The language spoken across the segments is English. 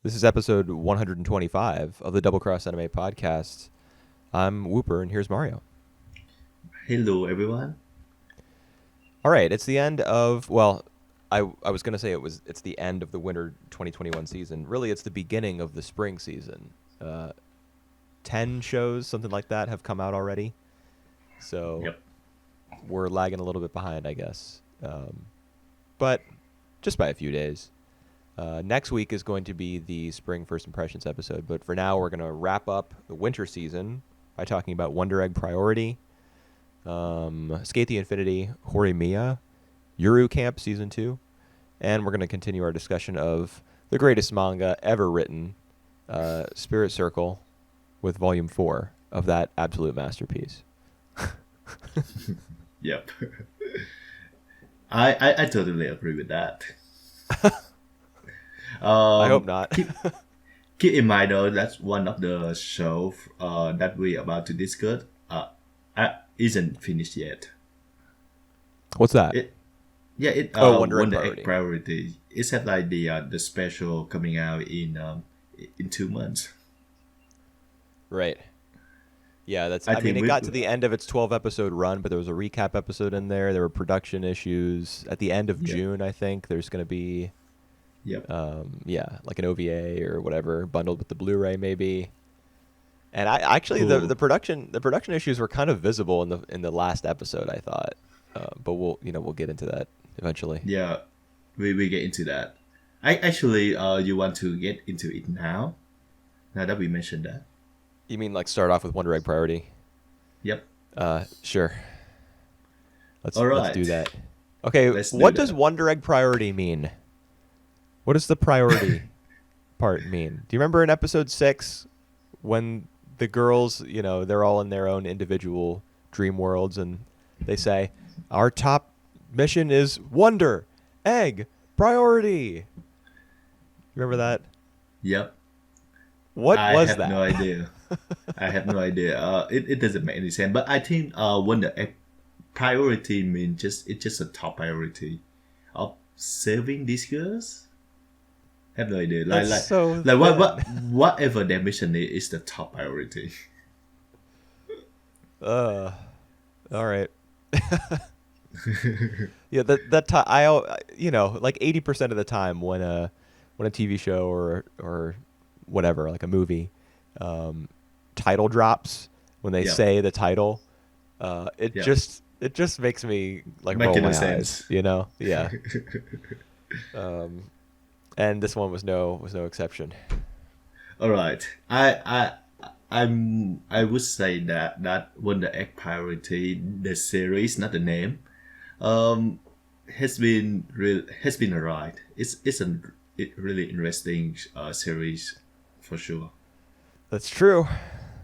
This is episode 125 of the Double Cross Anime podcast. I'm Whooper, and here's Mario. Hello, everyone. All right, it's the end of, well, I was going to say it's the end of the winter 2021 season. Really, it's the beginning of the spring season. 10 shows, something like that, have come out already. So Yep. we're lagging a little bit behind, I guess. But just by a few days. Next week is going to be the spring first impressions episode, but for now we're going to wrap up the winter season by talking about Wonder Egg Priority, SK8 the Infinity, Horimiya, Yuru Camp Season 2, and we're going to continue our discussion of the greatest manga ever written, Spirit Circle, with Volume 4 of that absolute masterpiece. Yep. I totally agree with that. I hope not. Keep in mind though, that's one of the shows that we're about to discuss isn't finished yet. What's that? Wonder Egg Egg Priority. It's had like the special coming out in 2 months. Right. Yeah, I mean, it got to the end of its 12-episode run, but there was a recap episode in there. There were production issues. At the end of June, I think, there's going to be, like an OVA or whatever, bundled with the Blu-ray maybe. And I actually, cool. the production issues were kind of visible in the last episode, I thought. But we'll get into that eventually. Yeah, we get into that. You want to get into it now? Now that we mentioned that. You mean like start off with Wonder Egg Priority? Yep. Sure. Let's do that. Okay, what does Wonder Egg Priority mean? What does the priority part mean? Do you remember in episode 6 when the girls, they're all in their own individual dream worlds and they say, our top mission is Wonder Egg Priority. You remember that? Yep. What was that? I have no idea. I have no idea. It doesn't make any sense. But I think Wonder Egg Priority means it's just a top priority of saving these girls. I have no idea. Whatever their mission is the top priority. All right. Yeah, like 80% of the time when a TV show or whatever, like a movie, title drops, when they say the title, it just makes me like roll my eyes, Yeah. And this one was no exception. All right, I would say that Wonder Egg Priority, the series, not the name, has been alright. It's a really interesting series for sure. That's true,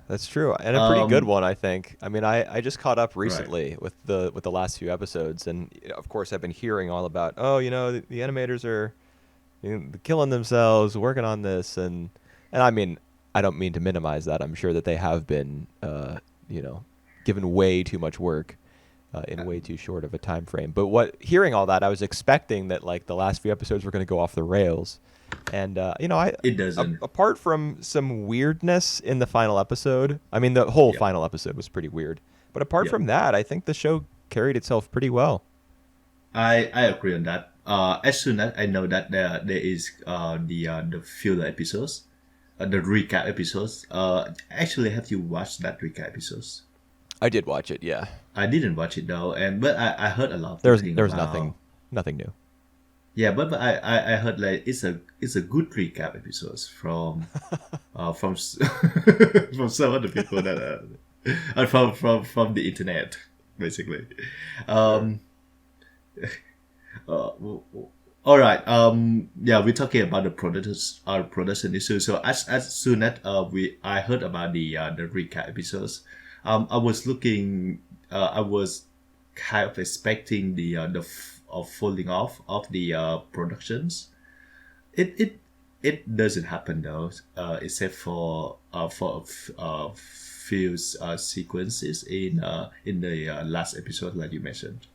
and a pretty good one, I think. I mean, I just caught up recently with the last few episodes, and of course I've been hearing all about the animators are killing themselves working on this, and I mean, I don't mean to minimize that. I'm sure that they have been given way too much work in way too short of a time frame. But hearing all that, I was expecting that like the last few episodes were going to go off the rails. And it doesn't. Apart from some weirdness in the final episode, I mean, the whole final episode was pretty weird. But apart from that, I think the show carried itself pretty well. I agree on that. As soon as I know that there is the filler episodes, the recap episodes. Actually, have you watched that recap episodes? I did watch it. Yeah. I didn't watch it though, but I heard a lot. There was nothing new. Yeah, but I heard like it's a good recap episodes from from some other people that from the internet basically. All right. We're talking about the production issue. So as soon as I heard about the recap episodes, I was looking. I was kind of expecting the falling off of the productions. It doesn't happen though, except for a few sequences in the last episode, like you mentioned.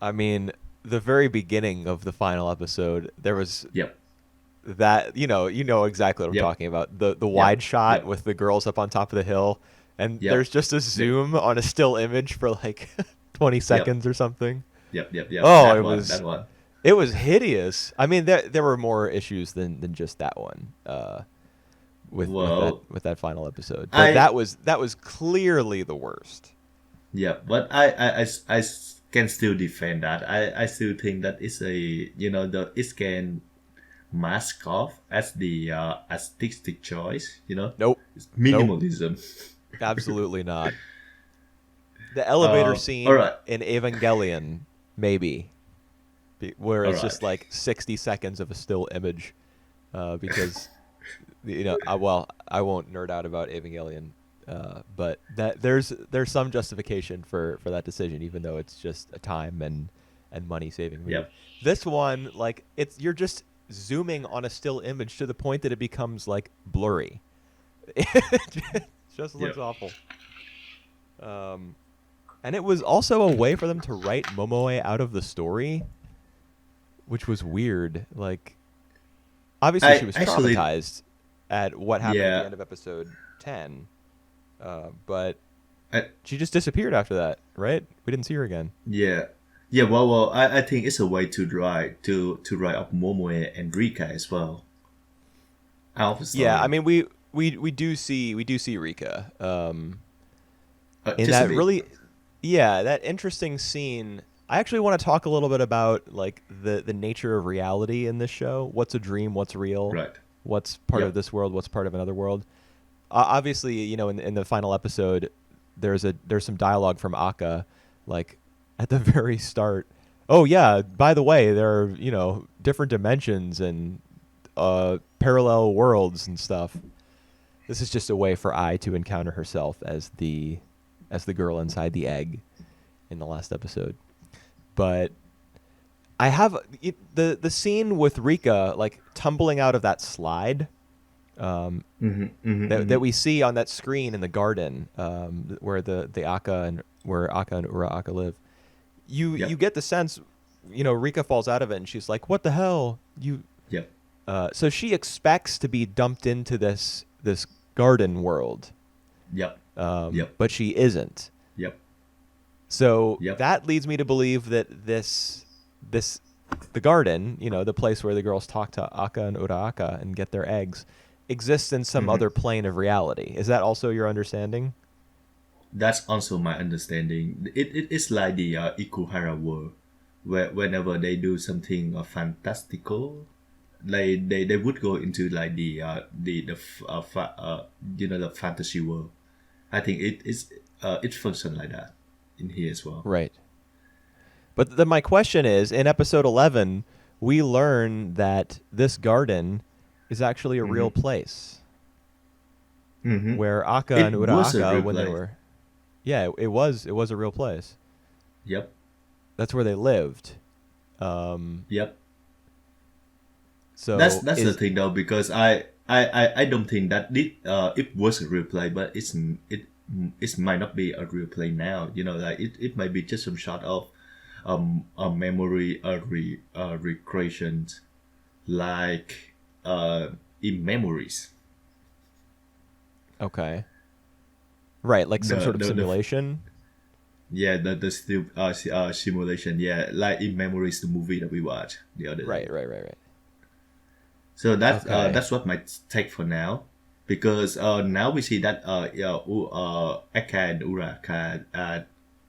I mean, the very beginning of the final episode, there was that you know exactly what I'm Yep. talking about. The Yep. wide shot Yep. with the girls up on top of the hill, and Yep. there's just a zoom on a still image for like 20 Yep. seconds or something. Yep. Oh, That one. That one. it was hideous. I mean, there were more issues than just that one. Well, With that final episode, but I that was clearly the worst. yeah, but I can still defend that. I still think that it's a the it can mask off as the artistic choice. Nope, It's nope, minimalism. absolutely not. The elevator All scene right. in Evangelion, maybe, where All it's right. just like 60 seconds of a still image, because I won't nerd out about Evangelion, but that there's some justification for that decision, even though it's just a time and money saving move. Yep. This one, like you're just zooming on a still image to the point that it becomes like blurry. It just looks Yep. awful. And it was also a way for them to write Momoe out of the story, which was weird. Like, obviously she I was actually traumatized at what happened at the yeah. end of episode 10, but I, she just disappeared after that, right? We didn't see her again. yeah. Yeah, well, I think it's a way to write up Momoe and Rika as well out of the Yeah, I story. mean we do see Rika in Just a that bit. really, yeah, that interesting scene. I actually want to talk a little bit about like the nature of reality in this show. What's a dream? What's real? Right. What's part of Yep. this world? What's part of another world? Obviously, in the final episode, there's some dialogue from Akka, like at the very start. Oh yeah, by the way, there are different dimensions and parallel worlds and stuff. This is just a way for Ai to encounter herself as the girl inside the egg in the last episode. But I have the scene with Rika like tumbling out of that slide, that we see on that screen in the garden, where the Akka and where Akka and Ura Akka live. You Yep. get the sense, Rika falls out of it and she's like, "What the hell?" Yep. So she expects to be dumped into this garden world, Yep. Yep. but she isn't. Yep. So Yep. that leads me to believe that the garden, the place where the girls talk to Akka and Uraraka and get their eggs, exists in some hmm other plane of reality. Is that also your understanding? That's also my understanding. It is like the Ikuhara world, where whenever they do something fantastical, like they would go into like the fantasy world. I think it functions like that in here as well. Right. But then my question is, in episode 11, we learn that this garden is actually a real hmm place hmm where Akka and It was a Uraraka, real when they place. were, yeah, it was a real place. Yep. That's where they lived. Um, Yep. so That's the is thing though, because I don't think that it was a real play, but it might not be a real play now. Like it might be just some sort of a memory recreations, like in memories. okay, right, like some The sort of the, the simulation. yeah, the still simulation, yeah, like in memories, the movie that we watched the other day. Right. So Okay, that's what my take for now, because now we see that Aka and Uraka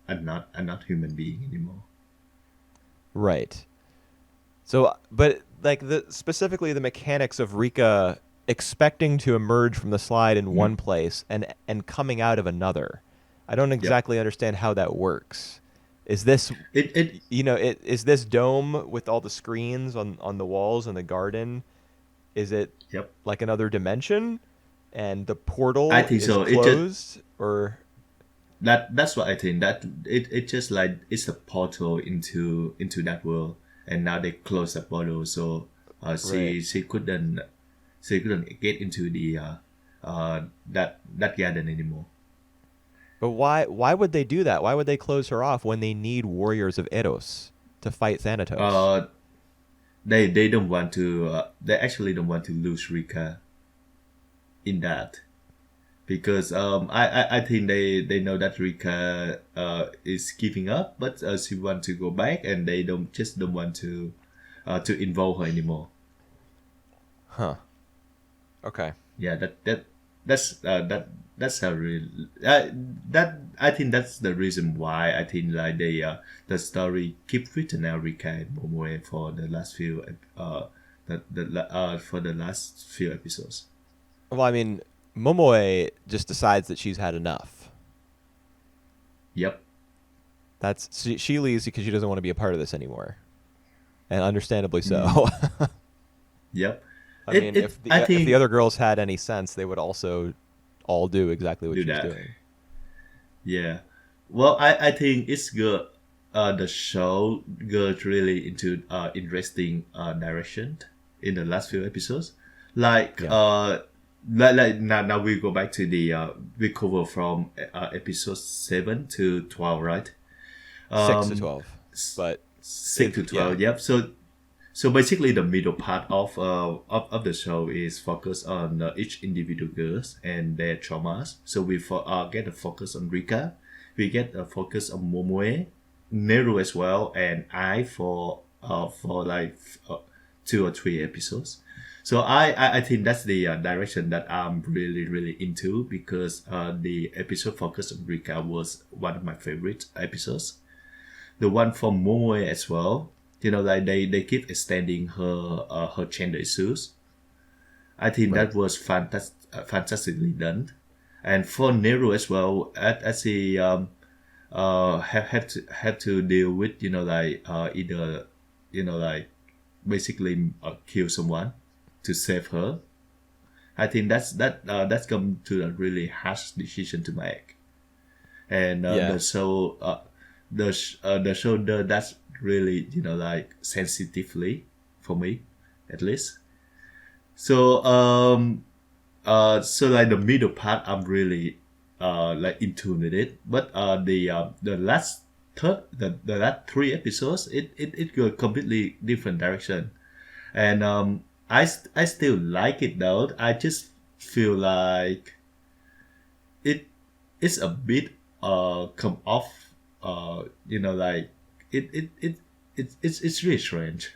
are not human being anymore. right. So, but like specifically the mechanics of Rika expecting to emerge from the slide in Mm. one place and coming out of another. I don't Yep. exactly understand how that works. Is this It is this dome with all the screens on the walls in the garden? Is it Yep. like another dimension, and the I portal think is so. closed, or That's what I think. That it just like it's a portal into that world, and now they close the portal, so right? she couldn't get into the that garden anymore. But why would they do that? Why would they close her off when they need warriors of Eros to fight Thanatos? Uh, they don't want to they actually don't want to lose Rika in that, because I think they know that Rika is giving up, but she want to go back, and they don't want to involve her anymore. Huh. Okay. Yeah, that's how real that I think that's the reason why I think like they the story keep written Rika and Momoe for the last few for the last few episodes. Well, I mean, Momoe just decides that she's had enough. Yep. She leaves because she doesn't want to be a part of this anymore, and understandably so. Yep. I mean, if the other girls had any sense, they would also all do exactly what she's doing. Yeah. Well, I think it's good. The show goes really into interesting direction in the last few episodes. Like like now we go back to the we cover from episode 7 to 12, right? 6 to 12, but 6 to 12. Yep. So basically, the middle part of the show is focused on each individual girls and their traumas. So we get a focus on Rika, we get a focus on Momoe, Neru as well, and I for like 2 or 3 episodes. So I think that's the direction that I'm really into, because the episode focused on Rika was one of my favorite episodes. The one from Momoe as well. Like they keep extending her gender issues. I think that was fantastically done. And for Nero as well, as he had to deal with either like basically kill someone to save her. I think that's come to a really harsh decision to make, and the show the show does that really like sensitively for me, at least. So so like the middle part I'm really like in tune with it, but the last the last 3 episodes it go completely different direction, and I still like it though. I just feel like it's a bit come off like it's really strange.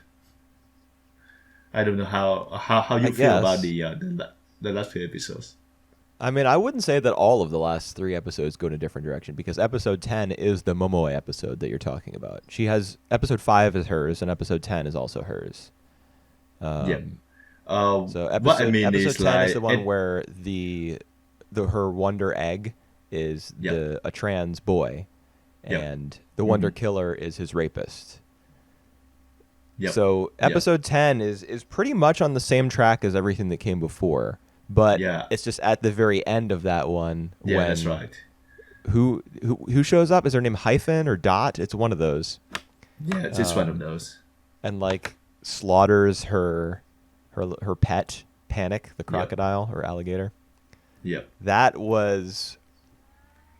I don't know how you feel about the last few episodes. I mean, I wouldn't say that all of the last 3 episodes go in a different direction, because episode 10 is the Momoe episode that you're talking about. She has episode 5 is hers, and episode 10 is also hers. Yeah. So episode 10 is the one where her wonder egg is a trans boy, and the wonder killer is his rapist. Yep. So episode 10 is pretty much on the same track as everything that came before, but it's just at the very end of that one. Yeah, that's right. Who shows up? Is her name Hyphen or Dot? It's one of those. Yeah, it's just one of those. And like slaughters her pet, Panic, the crocodile or alligator. Yep. That was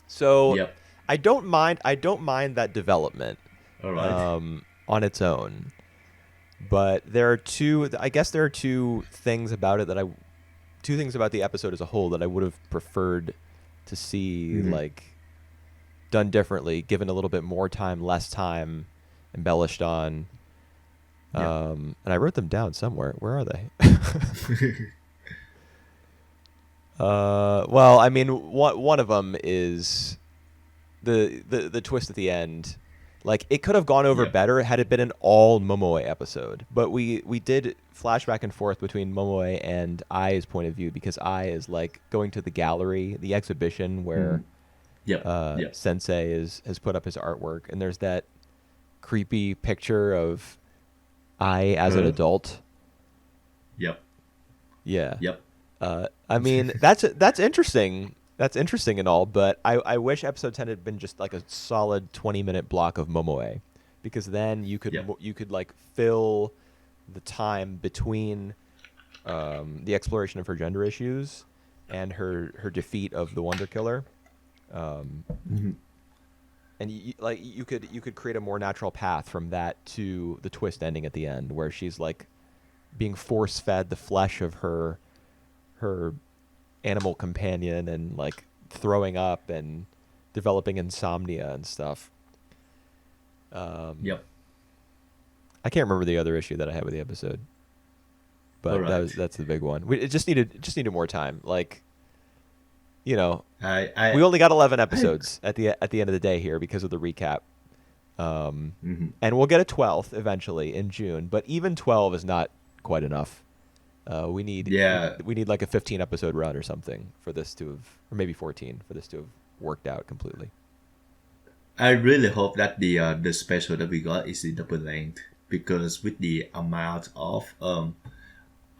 so. Yep. I don't mind that development. All right. On its own. But there are two things about it two things about the episode as a whole that I would have preferred to see like done differently, given a little bit more time, less time, embellished on. And I wrote them down somewhere. Where are they? Well, I mean, one of them is the twist at the end. Like, it could have gone over better had it been an all Momoe episode. But we did flash back and forth between Momoe and Ai's point of view, because Ai is like going to the gallery, the exhibition where Sensei has put up his artwork, and there's that creepy picture of Ai as an adult. Yep. Yeah. Yep. I mean, that's interesting. That's interesting and all, but I wish episode 10 had been just like a solid 20-minute block of Momoe, because then you could like fill the time between the exploration of her gender issues and her defeat of the Wonder Killer. and like you could create a more natural path from that to the twist ending at the end, where she's like being force fed the flesh of her animal companion and like throwing up and developing insomnia and stuff. Yep. I can't remember the other issue that I had with the episode, All but right. that's the big one. It just needed more time. Like, you know, I we I only got 11 I. episodes at the end of the day here because of the recap. Mhm. And we'll get a 12th eventually in June, but even 12 is not quite enough. We need Yeah, we need like a 15 episode run or something for this to have, or maybe 14 for this to have worked out completely. I really hope that the special that we got is in double length because with the amount of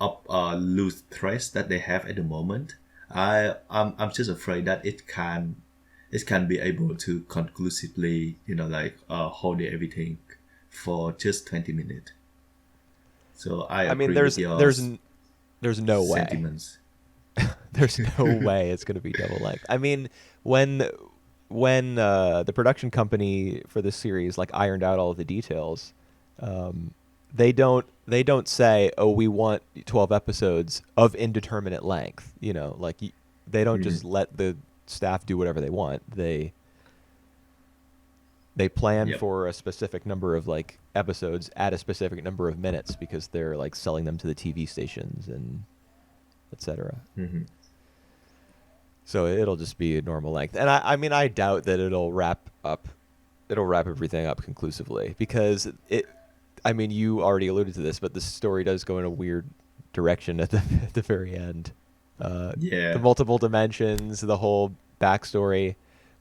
loose threads that they have at the moment, I'm just afraid that it can be able to conclusively hold everything for just 20 minutes. So I I mean, agree with your there's no way. sentiments. There's no way it's going to be double length. I mean, when the production company for this series like ironed out all of the details, um, they don't say, oh, we want 12 episodes of indeterminate length. You know, like they don't Mhm. just let the staff do whatever they want. They plan Yep. for a specific number of like episodes at a specific number of minutes because they're like selling them to the TV stations and etc. Hmm. So it'll just be a normal length. And I mean, I doubt that it'll wrap everything up conclusively because I mean, you already alluded to this, but the story does go in a weird direction at the at the very end. The Yeah. multiple dimensions, the whole backstory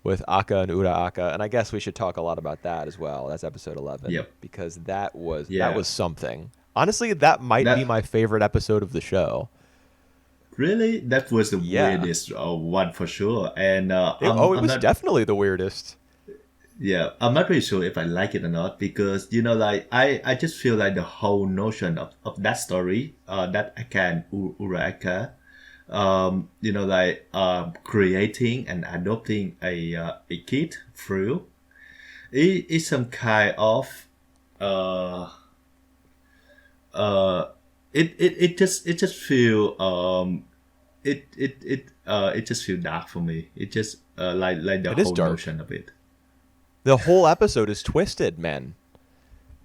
with Akka and Ura Akka, and I guess we should talk a lot about that as well. That's episode 11 Yep. because that Yeah. was something. Honestly, that might be That my favorite episode of the show. really that was the Yeah. weirdest one for sure, and It I'm was not. definitely the weirdest. Yeah, I'm not really sure if I like it or not because like I just feel like the whole notion of that story, that Aka and Uraraka, creating and adopting a kid through it is some kind of uh uh it just feel it just feel dark for me. It just like the It is whole dark. notion of it. The whole episode is twisted, man.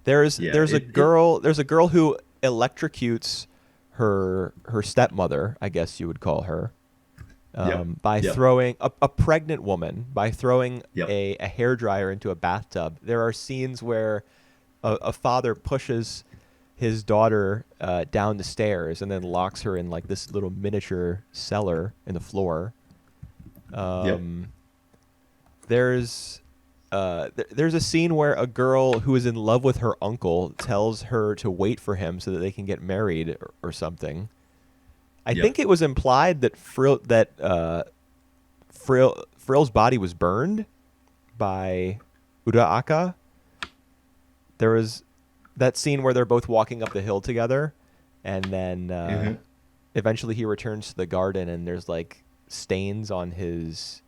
Yeah, There's a girl who electrocutes her stepmother, I guess you would call her, yep, by yep, throwing a pregnant woman by throwing yep, a hairdryer into a bathtub. There are scenes where a father pushes his daughter down the stairs and then locks her in like this little miniature cellar in the floor. yep. Um, there's there's a scene where a girl who is in love with her uncle tells her to wait for him so that they can get married or something. I Yep. think it was implied that Frill's body was burned by Uraaka. There was that scene where they're both walking up the hill together, and then Hmm. eventually he returns to the garden, and there's like stains on his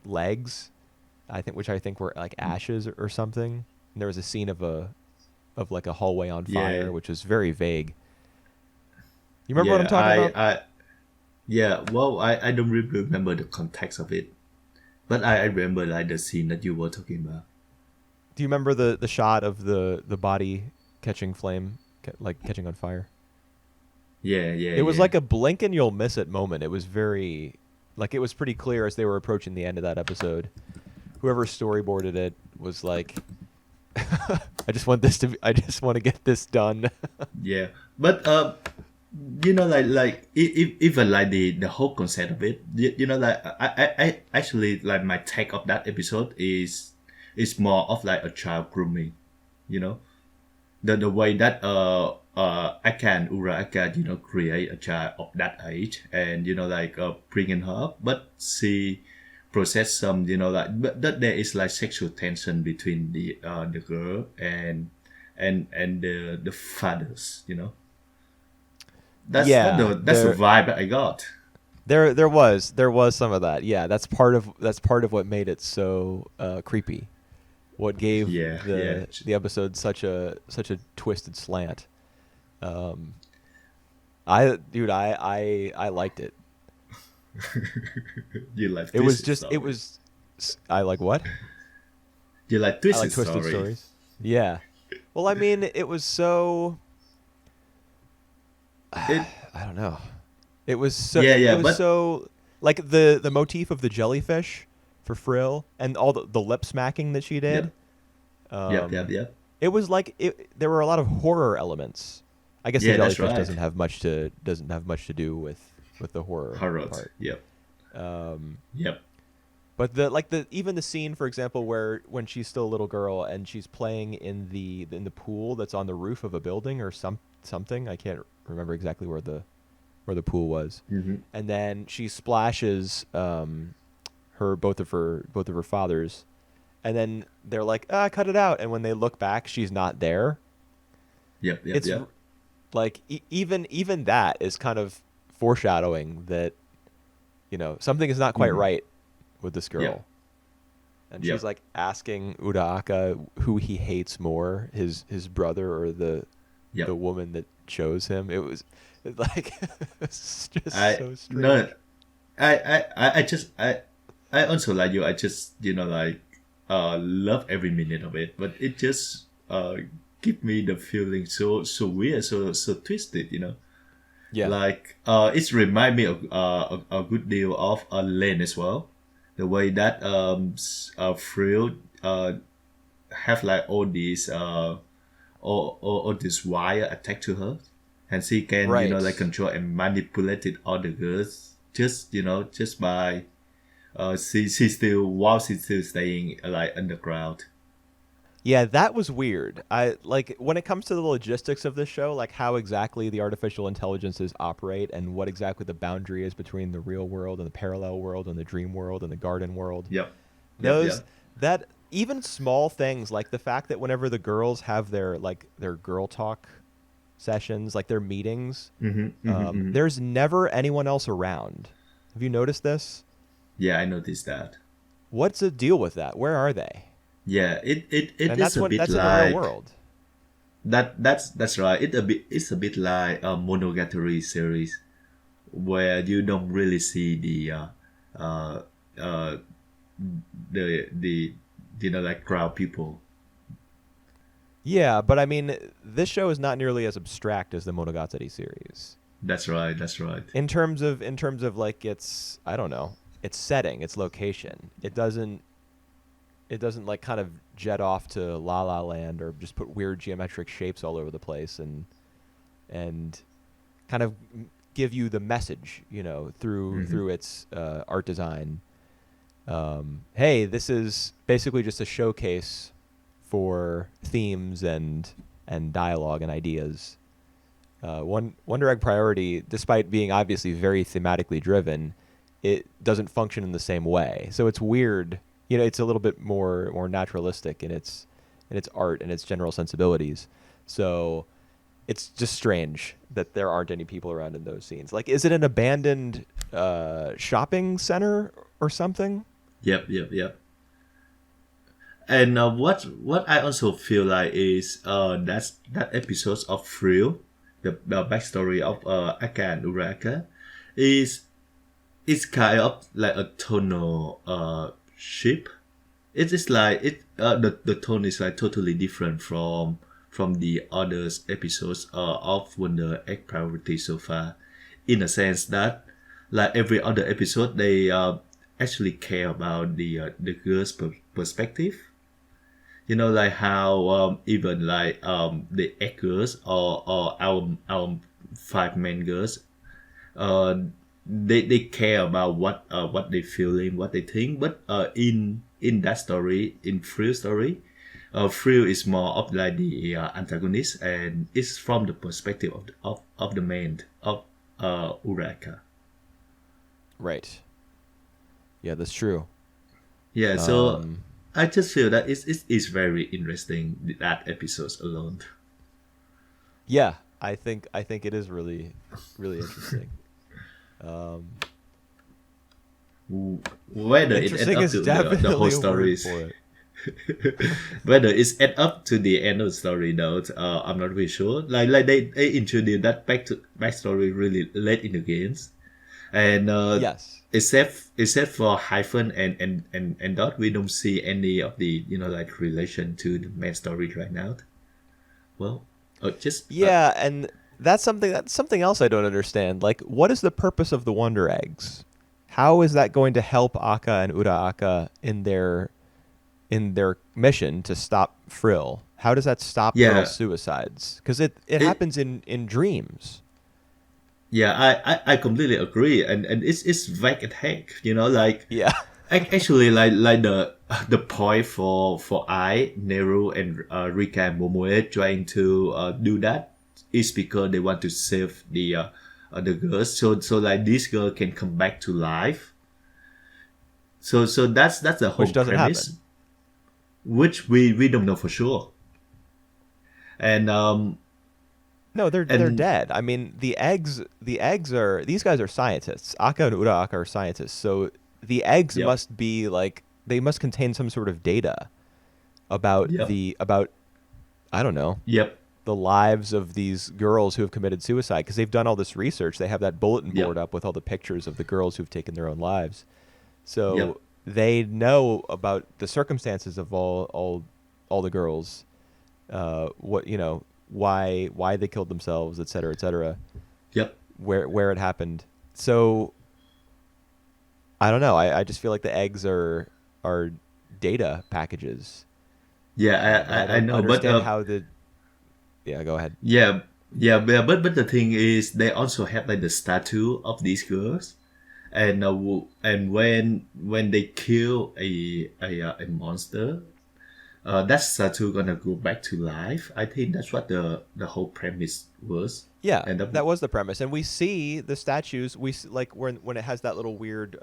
legs. Which I think were like ashes or something. And there was a scene of like a hallway on Yeah, fire, which was very vague. You remember what I'm yeah. talking about? Yeah. Well, I don't really remember the context of it, but I remember like the scene that you were talking about. Do you remember the shot of the body catching flame, like catching on fire? Yeah, yeah, It was yeah. like a blink and you'll miss it moment. It was very, like it was pretty clear as they were approaching the end of that episode. Whoever storyboarded it was like, I just want to get this done. Yeah, but even like the whole concept of it, like I actually like my take of that episode is more of like a child grooming, you know, the way that Aka and Aka create a child of that age and bringing her up, but she process some but that there is like sexual tension between the girl and the fathers, that's Yeah, the vibe that I got. There was some of that. Yeah, that's part of what made it so creepy. What gave Yeah, yeah. the episode such a twisted slant. Um, I liked it. You like It was twisted just it story. was I like what? You like I like twisted twisted story. stories. Yeah. Well, I mean, it was so It I don't know. It was so yeah, it yeah, was but so like the motif of the jellyfish for Frill and all the lip smacking that she did. yep, yep, yep, Um, yep. it was like there were a lot of horror elements. I guess the Yeah, that's jellyfish right. doesn't have much to do with the horror Horror. part. Yep, Um, yep, but the even the scene, for example, where when she's still a little girl and she's playing in the pool that's on the roof of a building or something. I can't remember exactly where the pool was, hmm and then she splashes her both of her fathers, and then they're like, cut it out, and when they look back, she's not there. yep, yep, It's yep. like even that is kind of foreshadowing that something is not quite hmm right with this Yep, girl, and she's yep, like asking Uraraka who he hates more, his brother or the yep. woman that chose him. Like it's just I so no, strange. I also like you. I just like love every minute of it, but it just give me the feeling so weird, so twisted. Yeah. Like it's remind me of a good deal of Lane as well. The way that Frill have like all this wire attached to her, and she can Right. like control and manipulate it all the girls just just by she's still while she's still staying like underground. Yeah, that was weird. I like when it comes to the logistics of this show, like how exactly the artificial intelligences operate and what exactly the boundary is between the real world and the parallel world and the dream world and the garden world. Yep, yep, Those yep. that even small things like the fact that whenever the girls have their girl talk sessions, like their meetings, Mm-hmm. there's never anyone else around. Have you noticed this? Yeah, I noticed that. What's the deal with that? Where are they? Yeah, it And is a bit that's in the real like world. that's right. It's a bit like a monogatari series where you don't really see uh uh the like crowd people. Yeah, but I mean, this show is not nearly as abstract as the Monogatari series That's right. That's right. in terms of like its I don't know its setting, its location. It doesn't like kind of jet off to La La Land or just put weird geometric shapes all over the place and kind of give you the message, hmm through its art design. Hey, this is basically just a showcase for themes and dialogue and ideas. Wonder Egg Priority, despite being obviously very thematically driven, it doesn't function in the same way. So it's weird. It's a little bit more naturalistic in its art and its general sensibilities. So it's just strange that there aren't any people around in those scenes. Like, is it an abandoned shopping center or something? Yep. Yep. Yep. And what I also feel like is that episodes of Thrill, the backstory of Aka and Uraka, is it's kind of like a tonal ship. It is like the tone is like totally different from the other episodes of Wonder Egg Priority so far, in a sense that like every other episode they actually care about the girl's perspective. Like how even like the egg girls or our five main girls uh they care about what they feeling, what they think, but in that story, in Frill story, Frill is more of like the antagonist, and it's from the perspective of the main of Uraka. Right. Yeah, that's true. Yeah, so Um, I just feel that it's very interesting, that episodes alone. yeah, I think it is really really interesting. Um, whether it end Interesting up is to definitely the whole a word stories. for it. Whether it's end up to the end of the story though, I'm not really sure. Like they introduced that backstory really late in the games, and Yes. except for hyphen and dot, we don't see any of the like relation to the main story right now. Well, just Yeah, and that's something else I don't understand. Like, what is the purpose of the Wonder Eggs? How is that going to help Akka and Uraraka in their mission to stop Frill? How does that stop girls' yeah, suicides? Because it it happens in dreams. yeah, I completely agree, and it's vague as heck, like Yeah. actually like the point for I Neru and Rika and Momoe trying to do that is because they want to save the girls, so like this girl can come back to life. So that's the Which whole doesn't premise, happen. which we don't know for sure, and No, they're and dead. I mean, the eggs are these guys are scientists. Akka and Uraraka are scientists. So the eggs yep, must be like they must contain some sort of data about yep, about I don't know, yep, the lives of these girls who have committed suicide because they've done all this research. They have that bulletin board yep, up with all the pictures of the girls who've taken their own lives. yep, So they know about the circumstances of all the girls, what why they killed themselves, et cetera, yep. where it happened. So I don't know. I just feel like the eggs are data packages, Yeah, but I I don't know, but understand how the yeah. Go ahead. yeah, yeah, but the thing is, they also have like the statue of these girls, and and when they kill a monster, that statue gonna go back to life. I think that's what the whole premise was, Yeah, and that was the premise, and we see the statues. Like when it has that little weird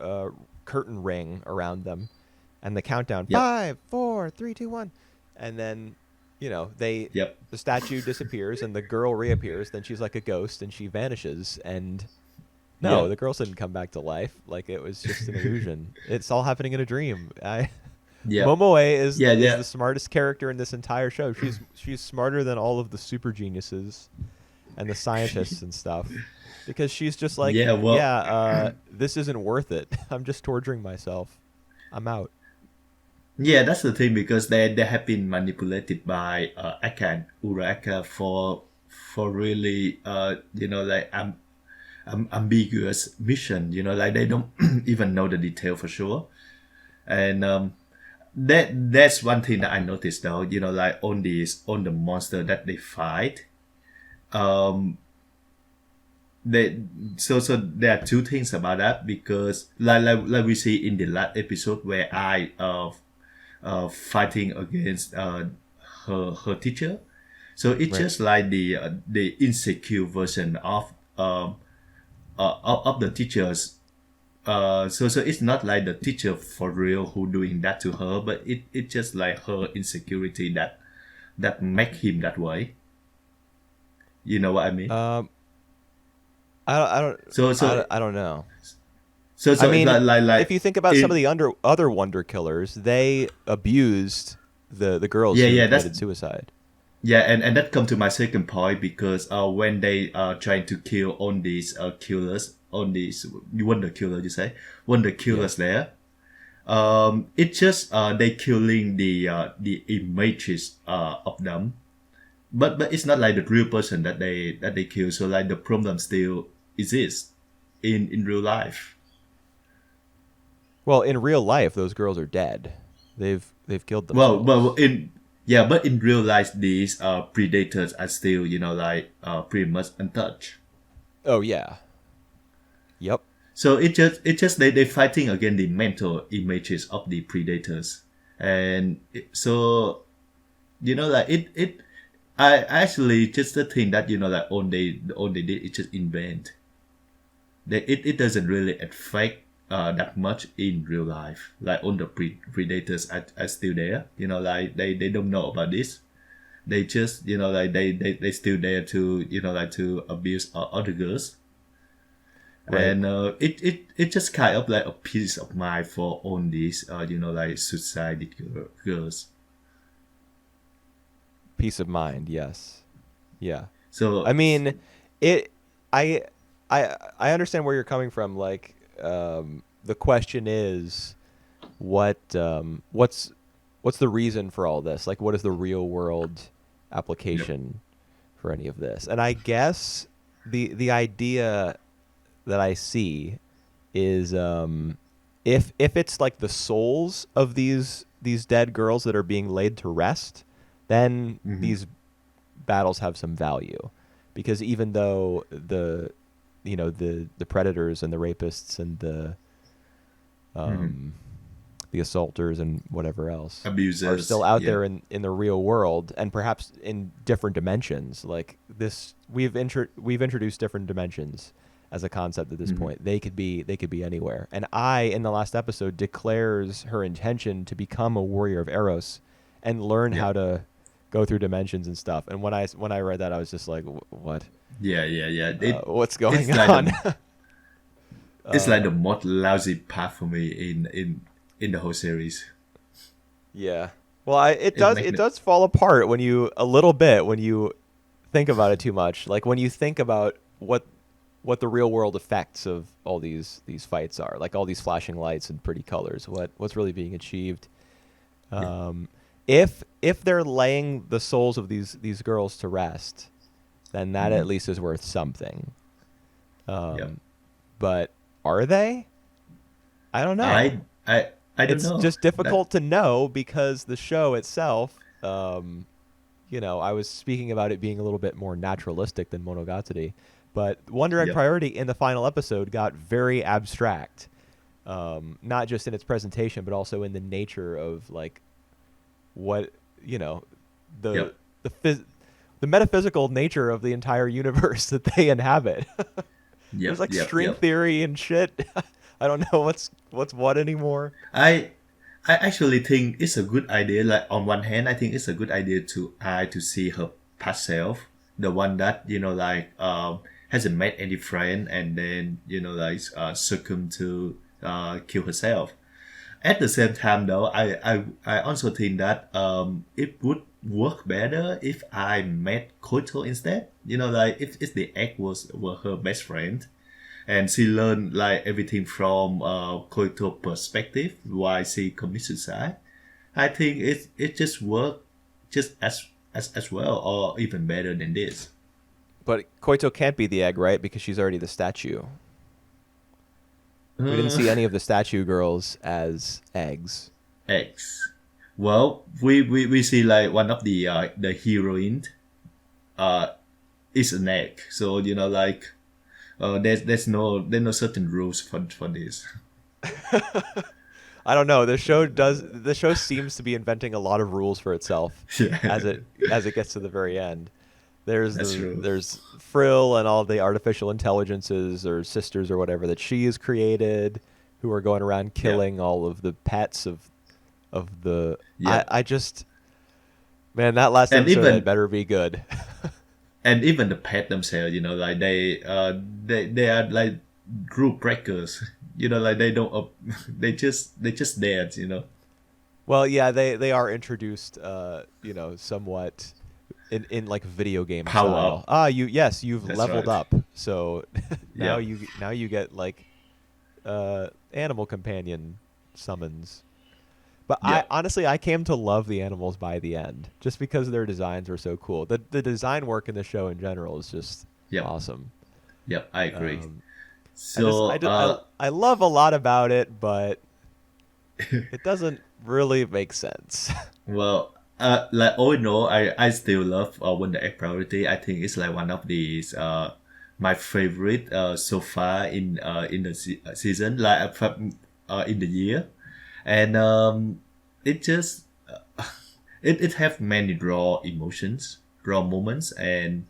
curtain ring around them, and the countdown yep, 5, 4, 3, 2, 1, and then they yep, the statue disappears and the girl reappears. Then she's like a ghost and she vanishes. And no, yep, the girls didn't come back to life. Like it was just an illusion. It's all happening in a dream. I yep, Momoe is yeah, is yeah, the smartest character in this entire show. She's smarter than all of the super geniuses and the scientists and stuff because she's just like, yeah. Well, yeah, this isn't worth it. I'm just torturing myself. I'm out. yeah, that's the thing because they have been manipulated by Aka and Uraka for really like ambiguous mission. Like they don't even know the detail for sure, and that's one thing that I noticed though. Like on the monster that they fight, um, they so there are two things about that because like we see in the last episode where I fighting against her teacher. So it's Right. just like the insecure version of the teachers. So it's not like the teacher for real who doing that to her, but it's just like her insecurity that make him that way. You know what I mean? Um, I don't So I so don't, I don't know. I so it's mean, like if you think about some of it, the other Wonder Killers, they abused the girls yeah, who yeah, committed suicide. yeah, and that come to my second point because when they are trying to kill on these killers, on these wonder killer, you say wonder Yeah. killers there. It's just they killing the images of them, but it's not like the real person that they kill. So like the problem still exists in real life. Well, in real life, those girls are dead. They've killed Well, themselves. in yeah, but in real life, these predators are still like pretty much untouched. Oh yeah. Yep. So it just they fighting against the mental images of the predators, and so like it. I actually just the thing that like all they did is just invent. It doesn't really affect that much in real life. Like all the predators are still there. Like they don't know about this. They just like they still there to like to abuse other girls, Right. And it just kind of like a peace of mind for all these like suicided girls. Peace of mind. Yes. Yeah. I So mean, it. I. I understand where you're coming from. Like, the question is, what's the reason for all this? Like, what is the real world yep. application for any of this? And I guess the idea that I see is, if it's like the souls of these dead girls that are being laid to rest, then Hmm. these battles have some value, because even though the predators and the rapists and Hmm. um, the assaulters and whatever else are still Abusers, out yeah. there in the real world, and perhaps in different dimensions. Like this, we've introduced different dimensions as a concept at this Hmm. point. They could be anywhere. And I, in the last episode, declares her intention to become a warrior of Eros and learn Yep. how to go through dimensions and stuff. And when I read that, I was just like, what? Yeah, yeah, yeah. What's going It's like on? the it's like the most lousy part for me in the whole series. Yeah. Well, it It does make it me, does fall apart when you a little bit when you think about it too much. Like when you think about what the real world effects of all these fights are, like all these flashing lights and pretty colors. What's really being achieved? yeah, Um, if they're laying the souls of these girls to rest, then that hmm, at least is worth something. yeah. Um, but are they? I don't know. I I I don't It's know just that. difficult to know because the show itself, I was speaking about it being a little bit more naturalistic than Monogatari, but One Direct Yep. Priority in the final episode got very abstract, not just in its presentation, but also in the nature of like what you know, the Yep. the phys- the metaphysical nature of the entire universe that they inhabit. There's Yep. like Yep. string Yep. theory and shit. I don't know what's what anymore. I I actually think it's a good idea. Like on one hand, I think it's a good idea to see her past self, the one that hasn't made any friend and then succumb to kill herself. At the same time, though, I also think that it would work better if I met Koito instead. If the egg were her best friend, and she learned like everything from Koito perspective while she commits suicide. I think it just worked just as well or even better than this. But Koito can't be the egg, right? Because she's already the statue. We didn't Uh, see any of the statue girls as eggs. X. Well, we see like one of the heroine uh is an egg. So there's no certain rules for this. I don't know. The show seems to be inventing a lot of rules for itself as Yeah, it gets to the very end. There's that's true. Frill and all the artificial intelligences or sisters or whatever that she has created, who are going around Yeah, killing all of the pets of the. yeah, I just, man, that last and episode had even better be good. and even the pet themselves, like they are like rule breakers. Like they don't they just dead. Well, yeah, they are introduced, somewhat in like video game Power style. up. You've That's leveled right. up, so now Yeah, you get like animal companion summons. But yeah, I came to love the animals by the end, just because their designs were so cool. The design work in the show in general is just yep, awesome. yep. I agree. Um, So I love a lot about it, but it doesn't really make sense. well, like all in all, I still love Wonder Egg Priority. I think it's like one of these my favorite so far in the season, like in the year, and it just it have many raw emotions, raw moments, and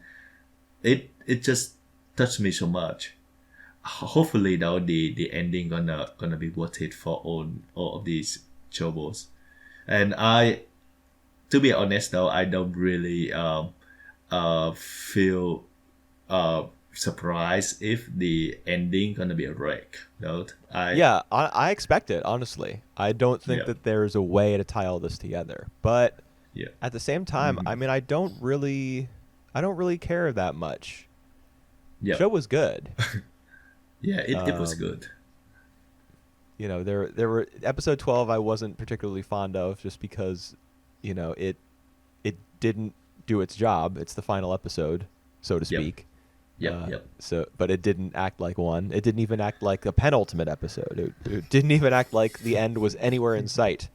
it just touched me so much. Hopefully, though, the ending gonna be worth it for all of these chobos. And to be honest, though, I don't really feel surprised if the ending gonna be a wreck. No, Yeah, I expect it, honestly. I don't think yeah, that there's a way to tie all this together. But yeah, at the same time, hmm I mean, I don't really care that much. yeah, Show was good. yeah. It was Um, good. there were episode 12 I wasn't particularly fond of just because, it didn't do its job. It's the final episode, so to Yep, speak. yep, yep. But it didn't act like one. It didn't even act like a penultimate episode. It didn't even act like the end was anywhere in sight.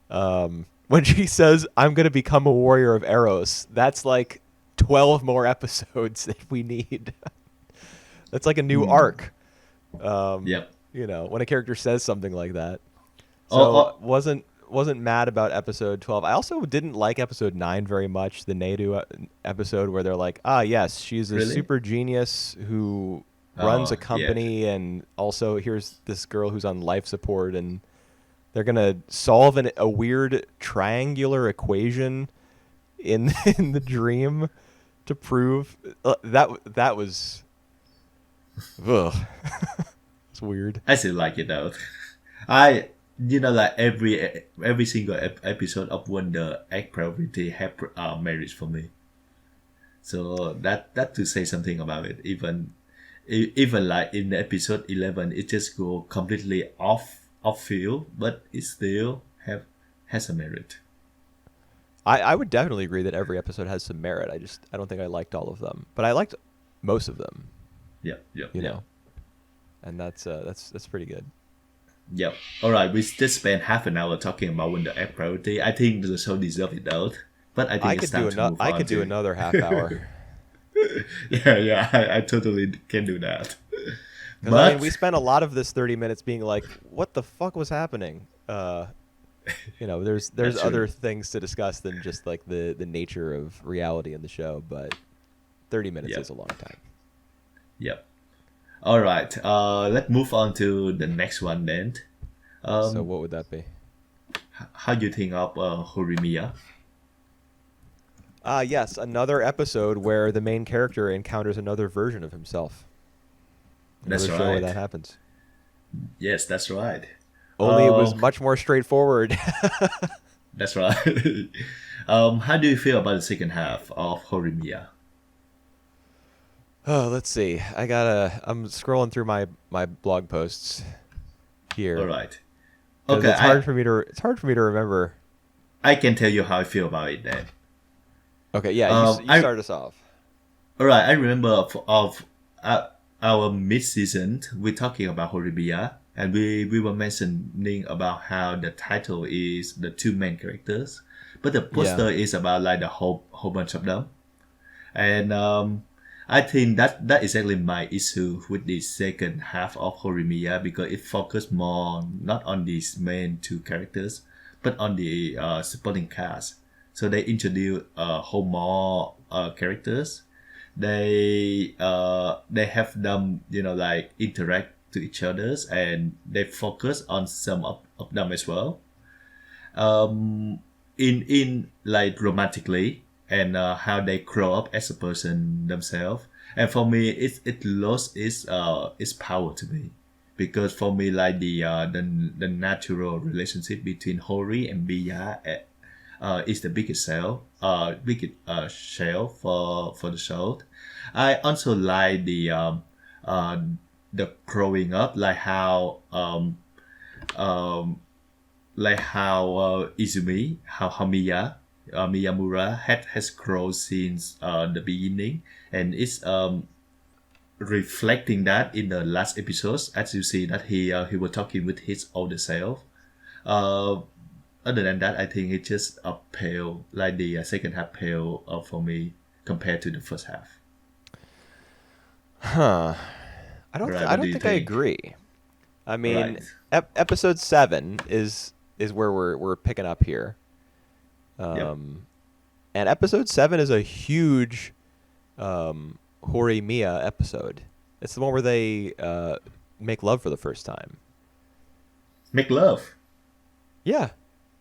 When she says, "I'm going to become a warrior of Eros," that's like 12 more episodes that we need. That's like a new Mm, arc. yep. When a character says something like that. Oh, So oh, wasn't mad about episode 12. I also didn't like episode 9 very much, the Nadu episode where they're like, "Ah, yes, she's a really? super genius who runs a Oh, yeah. company, and also here's this girl who's on life support, and they're going to solve a weird triangular equation in in the dream to prove that was ugh. It's weird. I still like it though. I like every single episode of Wonder Egg Priority have marriage for me. So that to say something about it. Even like in episode 11, it just go completely off field, but it still have has a merit. I would definitely agree that every episode has some merit. I don't think I liked all of them, but I liked most of them. Yep, yep, You yep, know, and that's pretty good. yep. All right, we just spent half an hour talking about Wonder Egg Priority. I think the show deserves it though, but I think it's time to move I on could do to. another half hour Yeah, yeah, I totally can do that. because I mean we But spent a lot of this 30 minutes being like, what the fuck was happening? There's that's true. other things to discuss than just like the nature of reality in the show, but 30 minutes is Yep, a long time. yep. All right. Let's move on to the next one then. So Um, what would that be? how do you think of Horimiya? Yes, another episode where the main character encounters another version of himself. That's Another show where right. that happens. Yes, that's right. Only it was Um, much more straightforward. that's right. How do you feel about the second half of Horimiya? Oh, let's see. I'm scrolling through my blog posts All here right. because Okay, it's hard for me to remember. I can tell you how I feel about it then. Okay, yeah, you I start us off. All right. I remember of our mid season we talking about Horimiya, and we were mentioning about how the title is the two main characters, but the Yeah. poster is about like the whole bunch of them. And I think that is exactly my issue with the second half of Horimiya because it focused more not on these main two characters, but on the supporting cast. So they introduce a whole more characters. They have them like interact to each others and they focus on some of them as well in like romantically and how they grow up as a person themselves. And for me, it lost its power to me because for me like the natural relationship between Hori and Biya is the biggest shell for the show. I also like uh, the growing up, like how Izumi, how Hamiya, Miyamura has grown since the beginning, and it's reflecting that in the last episodes, as you see that he was talking with his older self. Uh, Other than that, I think it's just a pale, like the second half pale for me compared to the first half. Huh. Right? I What do don't you think I think? agree. I mean, Right. episode 7 is where we're picking up here. Yep. And episode 7 is a huge Horimiya episode. It's the one where they make love for the first time. Make love. Yeah.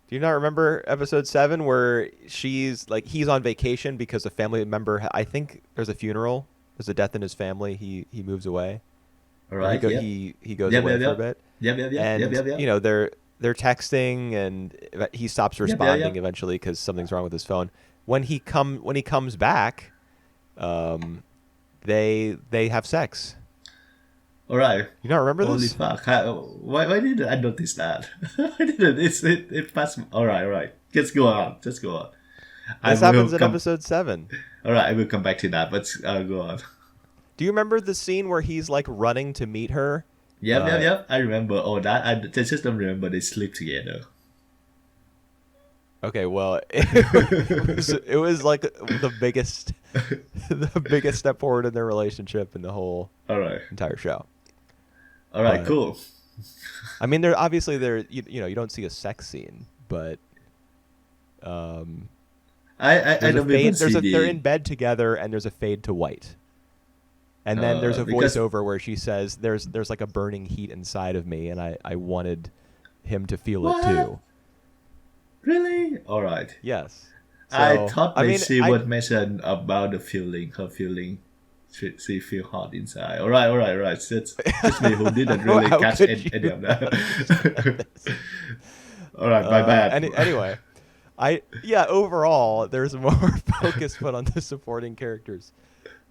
Do you not remember episode 7 where he's on vacation because a family member, I think there's a funeral there's a death in his family. He moves away. All Or right. Yep. he goes Yep. away Yep. for a Yep. bit. Yep. Yep. Yep. Yep. And Yep. you Yep. know they're texting, and he stops Yep. Yep. responding Yep. eventually because something's wrong with his phone. When he comes back, um, they have sex. All right. You don't remember Holy this? fuck! Why didn't I notice that? I didn't. It passed. All right. All right. Just go on. Just go on. This happens in episode 7. All right. I will come back to that. But go on. Do you remember the scene where he's like running to meet her? Yep. Yep. Yep. I remember all that. I just don't remember they sleep together. Okay, well, it was like the biggest step forward in their relationship in the whole All right. entire show. All right. But, Cool. I mean, there obviously you know you don't see a sex scene, but I there's a don't fade. even see They're in bed together, and there's a fade to white, and then there's a because- voiceover where she says, "There's like a burning heat inside of me, and I wanted him to feel What? it too." Really? All right. Yes. I So, thought I mean, she I- would mention about the feeling, her feeling. She feel hot inside. All right, all right, all right. That's me who didn't really How catch could any you? of that. All right, my bad. Anyway, overall, there's more focus put on the supporting characters.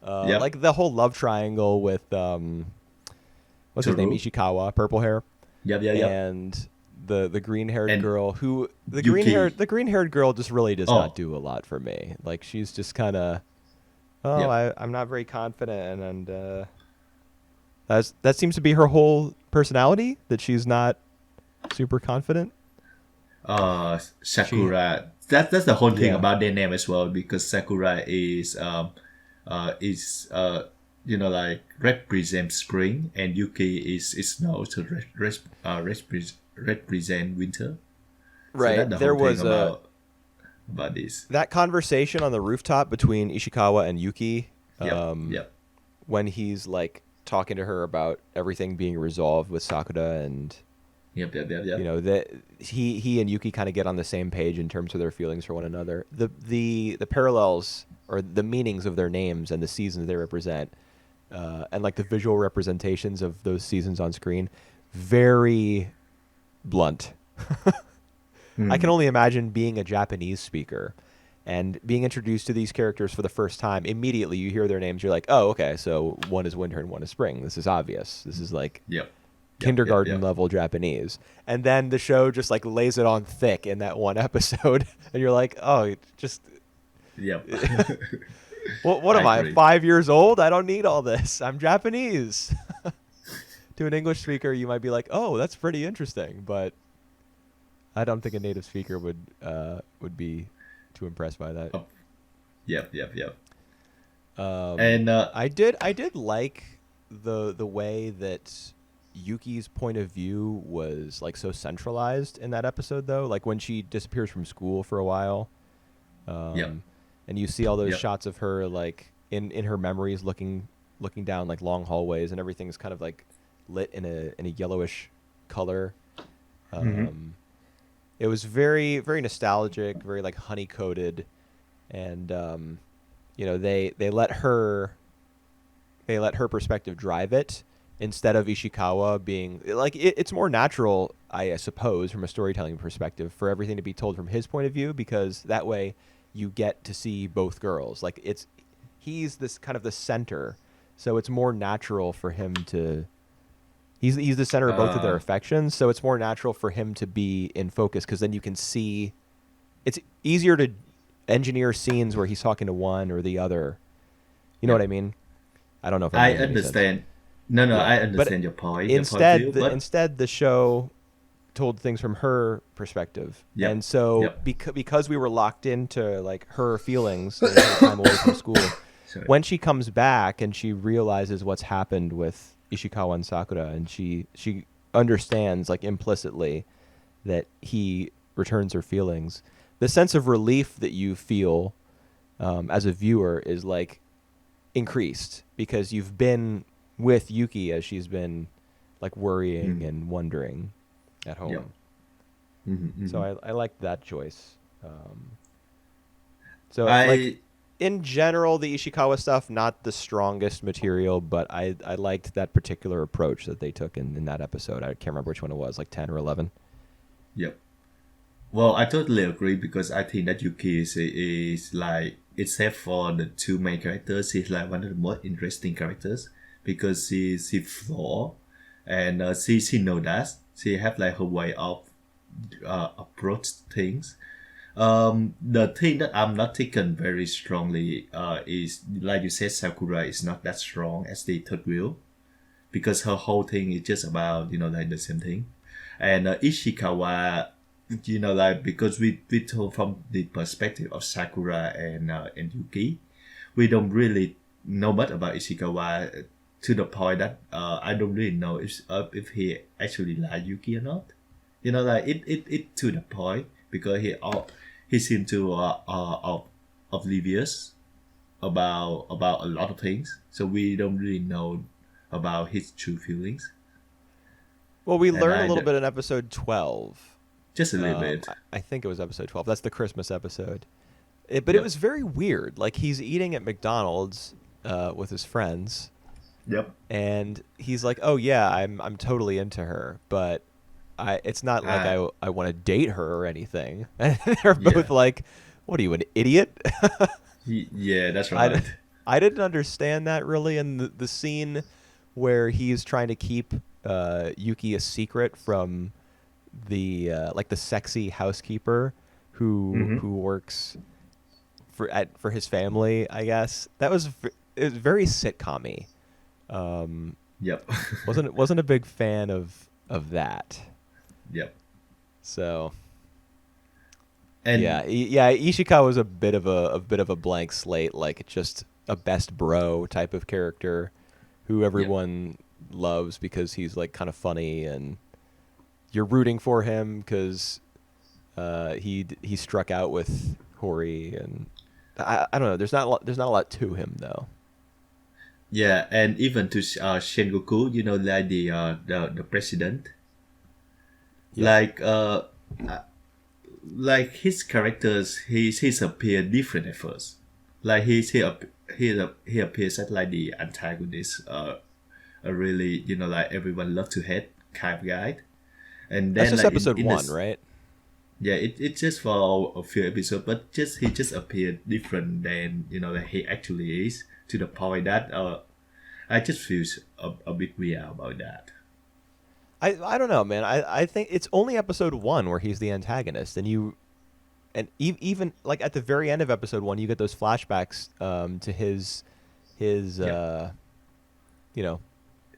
Yep. Like the whole love triangle with what's his name, Toru. Ishikawa, purple hair, Yep, yep, yep. and the green haired And girl who the Yuki. green haired girl just really does Oh. not do a lot for me. Like she's just kind of I'm not very confident, and that seems to be her whole personality, that she's not super confident. Sakura. That's the whole thing Yeah. about their name as well, because Sakura is like represent spring, and Yuki is snow to represent winter. So Right. that's the There whole was thing about this. that conversation on the rooftop between Ishikawa and Yuki, Yep. Yep. when he's like talking to her about everything being resolved with Sakura, and Yep. Yep. Yep. Yep. you know that he and Yuki kind of get on the same page in terms of their feelings for one another. The parallels or the meanings of their names and the seasons they represent, and like the visual representations of those seasons on screen, very blunt. I can only imagine being a Japanese speaker and being introduced to these characters for the first time. Immediately you hear their names, you're like, oh, okay, so one is winter and one is spring. This is obvious. This is like Yep. kindergarten level Japanese. And then the show just like lays it on thick in that one episode. And you're like, oh, just, Yep. what am I I, agree. 5 years old? I don't need all this. I'm Japanese. To an English speaker, you might be like, oh, that's pretty interesting. But I don't think a native speaker would be too impressed by that. Yep. Yep. Yep. And I did like the way that Yuki's point of view was like so centralized in that episode, though. Like when she disappears from school for a while, and you see all those Yep. shots of her like in her memories looking down like long hallways, and everything's kind of like lit in a yellowish color. It was very, very nostalgic, very like honey coated, and they let her perspective drive it instead of Ishikawa being like it's more natural, I suppose, from a storytelling perspective, for everything to be told from his point of view, because that way you get to see both girls. Like he's this kind of the center, so it's more natural for him to. He's the center of both of their affections, so it's more natural for him to be in focus, because then you can see. It's easier to engineer scenes where he's talking to one or the other. You know what I mean? I don't know if I'm I making any sense. understand. No, Yeah. I But understand your point. Instead, the show told things from her perspective, Yep. and so Yep. because we were locked into like her feelings the whole time away from school, Sorry. when she comes back and she realizes what's happened with Ishikawa and Sakura, and she understands like implicitly that he returns her feelings, the sense of relief that you feel as a viewer is like increased, because you've been with Yuki as she's been like worrying and wondering at home. Yep. Mm-hmm, So I liked that choice. So I like in general, the Ishikawa stuff, not the strongest material, but I liked that particular approach that they took in that episode. I can't remember which one it was, like 10 or 11. Yep. Well, I totally agree because I think that Yuki is like, except for the two main characters, she's like one of the most interesting characters because she flaw and she know that she have like her way of approach things. The thing that I'm not taken very strongly is like you said, Sakura is not that strong as the third wheel because her whole thing is just about like the same thing, and Ishikawa, like because we told from the perspective of Sakura and Yuki, we don't really know much about Ishikawa to the point that I don't really know if he actually like Yuki or not. Like it to the point because he seemed to oblivious about a lot of things, so we don't really know about his true feelings. Well, we And learn a little bit in episode 12. just a little bit. I think it was episode 12. That's the Christmas episode. But it Yep. was very weird. Like, he's eating at McDonald's with his friends, Yep. and he's like, "Oh yeah, I'm totally into her, but it's not like I want to date her or anything." And they're both Yeah. like, "What are you, an idiot?" Yeah, that's I, right. I didn't understand that really. And the scene where he's trying to keep Yuki a secret from the like the sexy housekeeper Mm-hmm. who works for his family, I guess it was very sitcom-y. Yep. Wasn't a big fan of that. Yep. So And yeah, Ishikawa was a bit of a blank slate, like just a best bro type of character who yep. everyone loves because he's like kind of funny, and you're rooting for him because he struck out with Hori, and I don't know. There's not a lot to him though. Yeah, and even to Sengoku, like the president, Yeah. like his characters, he's appear different at first. Like he appears as like the antagonist, a really like everyone love to hate kind of guy, and That's then just like episode in one, right? yeah, it's just for a few episodes, but he just appeared different than that he actually is, to the point that I just feel a bit weird about that. I don't know, man. I think it's only episode one where he's the antagonist, even like at the very end of episode one, you get those flashbacks to his Yep. you know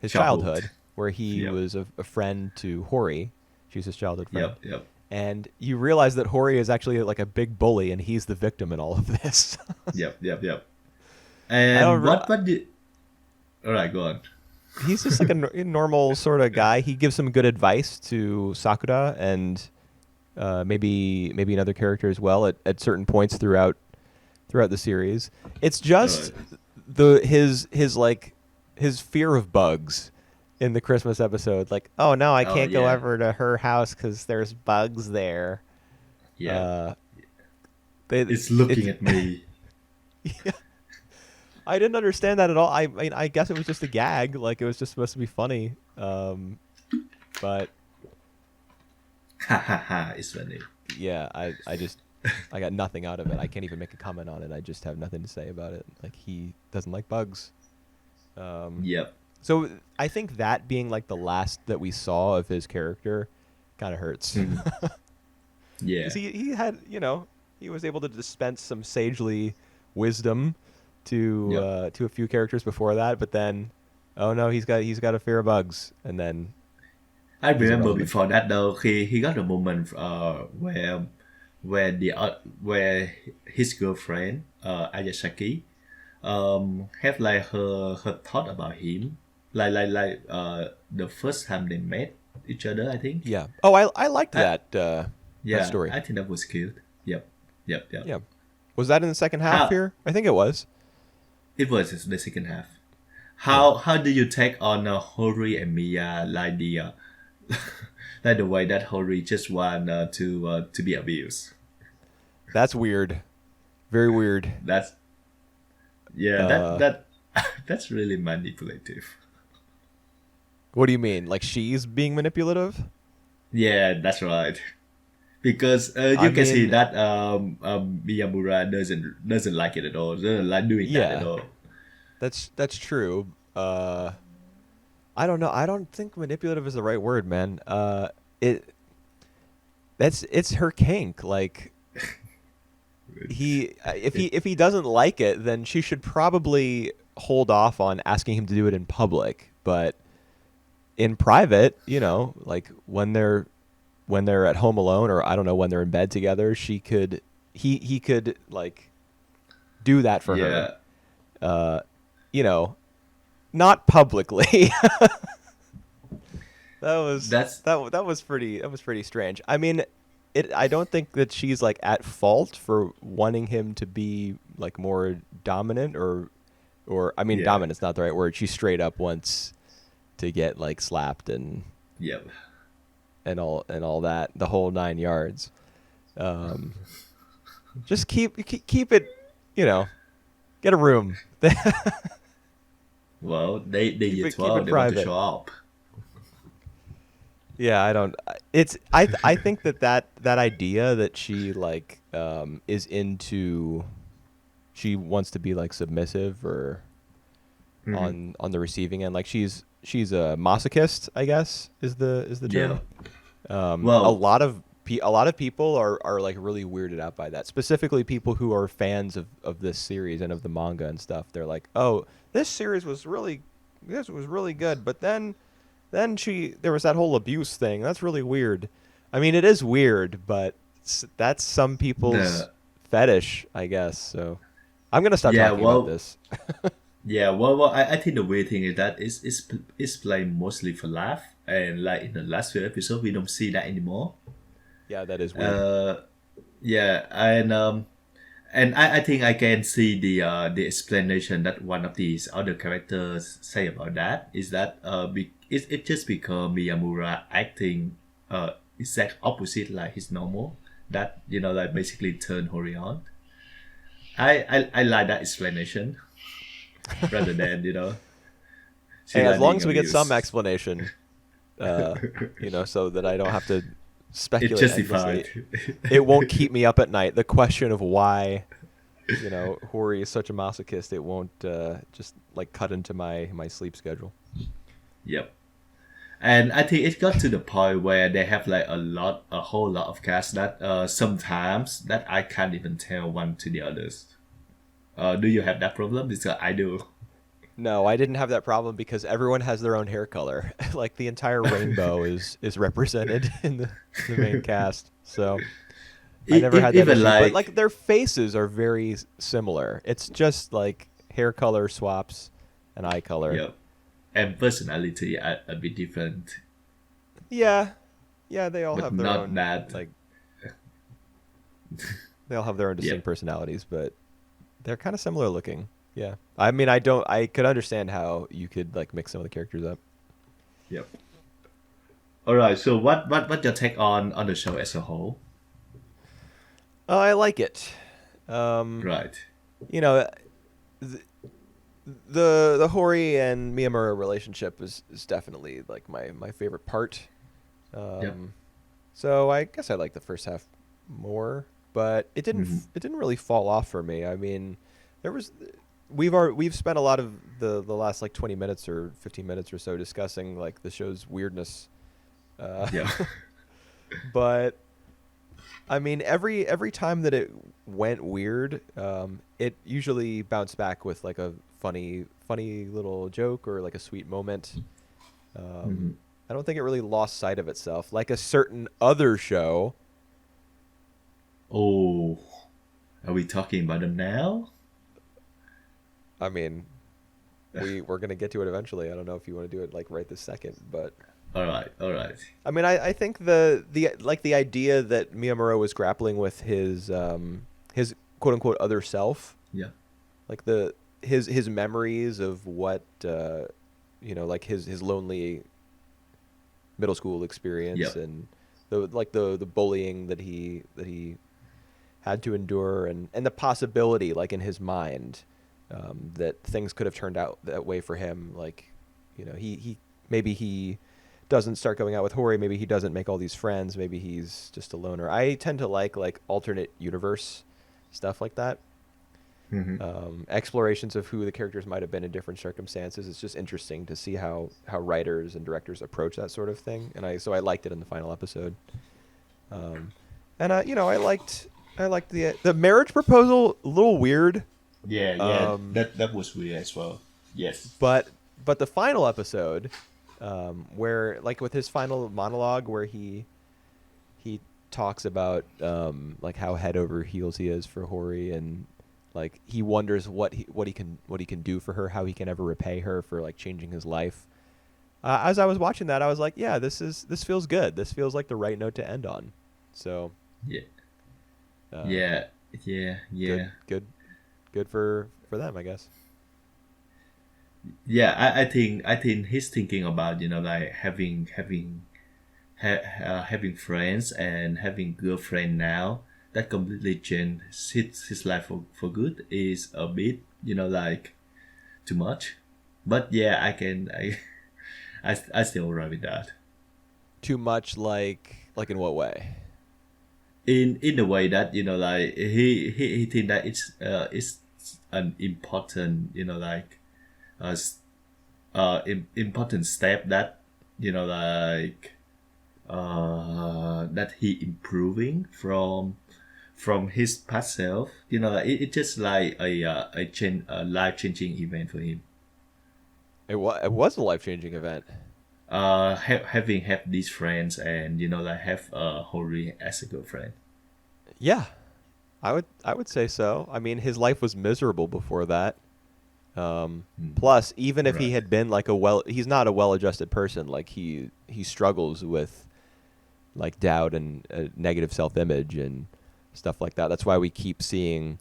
his Childhood. childhood, where he Yep. was a friend to Hori. She was his childhood friend, Yep. Yep. and you realize that Hori is actually like a big bully, and he's the victim in all of this. Yep. Yep. Yep. I don't. And what did? All right, go on. He's just like a normal sort of guy. He gives some good advice to Sakura and maybe another character as well at certain points throughout the series. It's just his fear of bugs in the Christmas episode. Like, oh no, I Oh can't go yeah. over to her house because there's bugs there. Yeah. Uh, It's looking at me. I didn't understand that at all. I mean, I guess it was just a gag. Like, it was just supposed to be funny. But Ha ha ha! It's funny. yeah, I got nothing out of it. I can't even make a comment on it. I just have nothing to say about it. Like, he doesn't like bugs. Yep. So I think that being like the last that we saw of his character kind of hurts. Mhm. Yeah. 'Cause he had, he was able to dispense some sagely wisdom to Yep. to a few characters before that, but then, oh no, he's got a fear of bugs, and then I he's remember irrelevant. before that though, he got a moment where his girlfriend Ayashaki have like her thought about him, like the first time they met each other, I think. Yeah. Oh, I liked I- that Yeah, story. I think that was cute. Yep. Yep. Yep. Yeah. Was that in the second half How- here? I think it was. It was the second half. How do you take on Hori and Mia, like the like the way that Hori just want to be abused? That's weird. Very weird. That's Yeah, that that's really manipulative. What do you mean? Like she's being manipulative? Yeah, that's right. Because I you can see mean, that Miyamura doesn't like it at all. Doesn't like doing that at yeah, all. that's true. I don't know. I don't think manipulative is the right word, man. It it's her kink. Like if he doesn't like it, then she should probably hold off on asking him to do it in public. But in private, like when they're at home alone, or I don't know, when they're in bed together, he could like do that for her. Yeah, Uh, you know, not publicly. that's That was pretty strange. I mean, I don't think that she's like at fault for wanting him to be like more dominant, or I mean, yeah, dominant's not the right word. She straight up wants to get like slapped yeah. and all that, the whole 9 yards. Um, just keep it, get a room. Well, they year Keep 12, it they want to private. show up. Yeah, I don't. I think that idea that she like is into, she wants to be like submissive or Hmm. on the receiving end. Like she's a masochist, I guess is the Yeah. term. Well, A lot of people are like really weirded out by that. Specifically, people who are fans of this series and of the manga and stuff. They're like, oh, this was really good, but then there was that whole abuse thing. That's really weird. I mean, it is weird, but that's some people's the fetish, I guess. So I'm gonna stop yeah, talking about well, this. yeah, I think the weird thing is that it's played mostly for laugh, and like in the last few episodes, we don't see that anymore. Yeah, that is weird. Uh, yeah, and I think I can see the explanation that one of these other characters say about that is that it just because Miyamura acting exact opposite like his normal, that like basically turn Hori on. I like that explanation rather than she Hey, as like long being as we get some abused. explanation, so that I don't have to It's speculate justified. endlessly, it won't keep me up at night. The question of why, Hori is such a masochist, it won't just like cut into my sleep schedule. Yep. And I think it got to the point where they have like a whole lot of cast that sometimes that I can't even tell one to the others. Do you have that problem? Because I do. No, I didn't have that problem because everyone has their own hair color. Like the entire rainbow is represented in the main cast. So I never had that Even issue. But like like their faces are very similar. It's just like hair color swaps and eye color. yeah, and personality are a bit different, Yeah. Yeah, they all but have their not own that. like they all have their own Yep, distinct personalities, but they're kind of similar looking. Yeah. I mean, I could understand how you could like mix some of the characters up. yep. All right. So what your take on the show as a whole? Oh, I like it. Um, Right. you know, th- the Hori and Miyamura relationship is definitely like my favorite part. Yep. Um, so I guess I like the first half more, but Hmm. it didn't really fall off for me. I mean, there was we've spent a lot of the last like 20 minutes or 15 minutes or so discussing like the show's weirdness. Uh, Yeah. but I mean, every time that it went weird, it usually bounced back with like a funny little joke or like a sweet moment. Hmm. Um, I don't think it really lost sight of itself, like a certain other show. Oh, are we talking about them now? I mean, we're gonna get to it eventually. I don't know if you want to do it like right this second, but All right. All right. I mean, I think the like the idea that Miyamura was grappling with his quote unquote other self, Yeah. like his memories of what like his lonely middle school experience Yep. and the bullying that he had to endure and the possibility like in his mind that things could have turned out that way for him. Like, he maybe he doesn't start going out with Hori. Maybe he doesn't make all these friends. Maybe he's just a loner. I tend to like alternate universe stuff like that. Explorations of who the characters might have been in different circumstances. It's just interesting to see how writers and directors approach that sort of thing. And I liked it in the final episode. And I liked the marriage proposal. A little weird. Yeah. That was weird as well. Yes. But the final episode, where like with his final monologue, where he talks about like how head over heels he is for Hori, and like he wonders what he can do for her, how he can ever repay her for like changing his life. As I was watching that, I was like, yeah, this feels good. This feels like the right note to end on. So yeah. Good for them, I guess. Yeah, I think he's thinking about like having friends and having girlfriend now. That completely changed his life for good. Is a bit like too much, but yeah, I still alright with that. Too much, like in what way? In the way that like he think that it's an important like important step that like that he improving from his past self. Like it's just like a life changing event for him. It was a life changing event. Having have these friends and like have Hori as a girlfriend. Yeah, I would say so. I mean, his life was miserable before that. Plus, even if he had been like he's not a well-adjusted person. Like he struggles with like doubt and negative self-image and stuff like that. That's why we keep seeing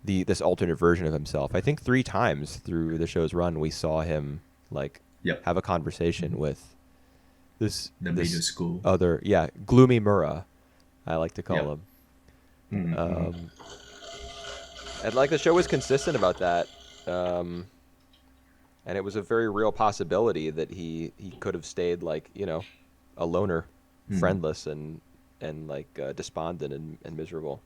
this alternate version of himself. I think 3 times through the show's run, we saw him like have a conversation with this middle school gloomy Mura, I like to call him. And like the show was consistent about that. And it was a very real possibility that he could have stayed like a loner, friendless and like despondent and miserable.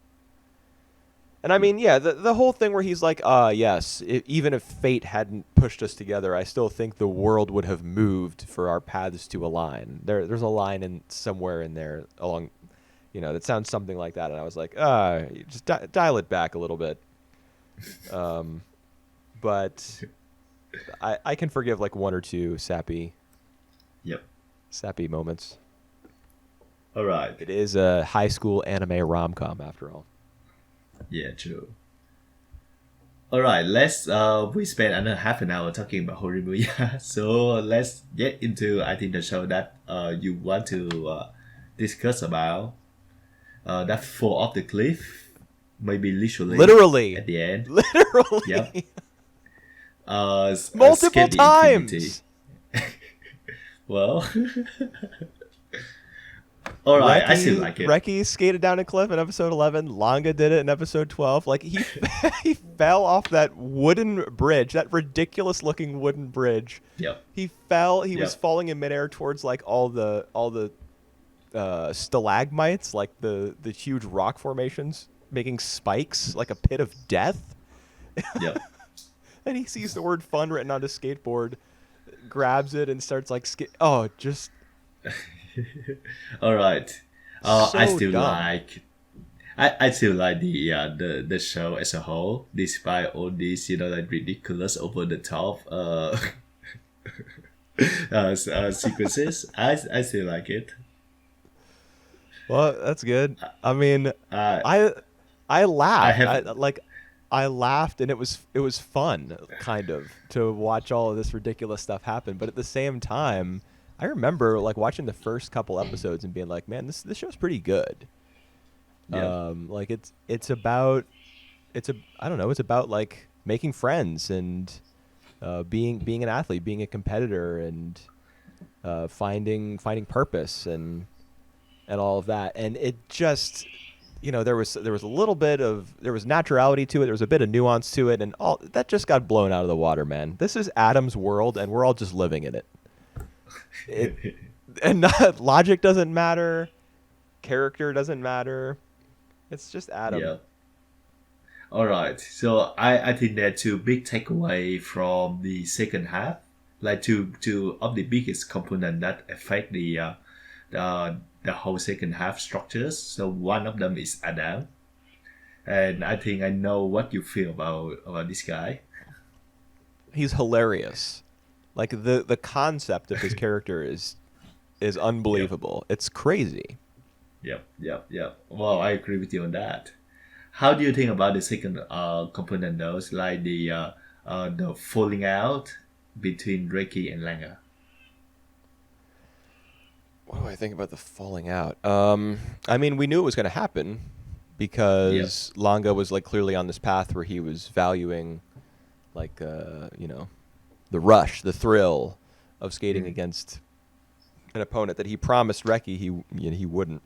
And I mean, the whole thing where he's like, yes, even if fate hadn't pushed us together, I still think the world would have moved for our paths to align. There's a line in somewhere in there along, that sounds something like that. And I was like, just dial it back a little bit. But I can forgive like 1 or 2 sappy moments. All right. It is a high school anime rom-com after all. Yeah, true. All right, let's we spent another half an hour talking about Horimiya. So let's get into I think the show that you want to discuss about. That fall off the cliff, maybe literally at the end. Literally. Yep. Multiple SK8 the times. Infinity. Well. All right, I still like it. Reki skated down a cliff in episode 11. Langa did it in episode 12. Like he he fell off that wooden bridge, that ridiculous looking wooden bridge. Yep. He fell. He was falling in midair towards like all the stalagmites, like the huge rock formations, making spikes like a pit of death. Yep. And he sees the word fun written on his skateboard, grabs it and starts like just. All right. So I still dumb. I still like the show as a whole, despite all these like ridiculous over the top sequences. I still like it. Well, that's good. I mean, I laughed. I laughed, and it was fun, kind of, to watch all of this ridiculous stuff happen. But at the same time, I remember like watching the first couple episodes and being like, "Man, this show's pretty good." Yeah. Like it's about like making friends and being an athlete, being a competitor, and finding purpose and all of that. And it just there was a little bit of naturality to it. There was a bit of nuance to it, and all that just got blown out of the water, man. This is Adam's world, and we're all just living in it. And logic doesn't matter, character doesn't matter. It's just Adam. Yeah. All right. So I think there are two big takeaway from the second half, like two of the biggest component that affect the whole second half structures. So one of them is Adam, and I think I know what you feel about this guy. He's hilarious. Like the concept of his character is unbelievable. It's crazy. Yep. Well, I agree with you on that. How do you think about the second component, though, like the falling out between Reiki and Langa? What do I think about the falling out? I mean, we knew it was going to happen because Langa was like clearly on this path where he was valuing, like, the rush, the thrill of skating against an opponent that he promised Reki he wouldn't.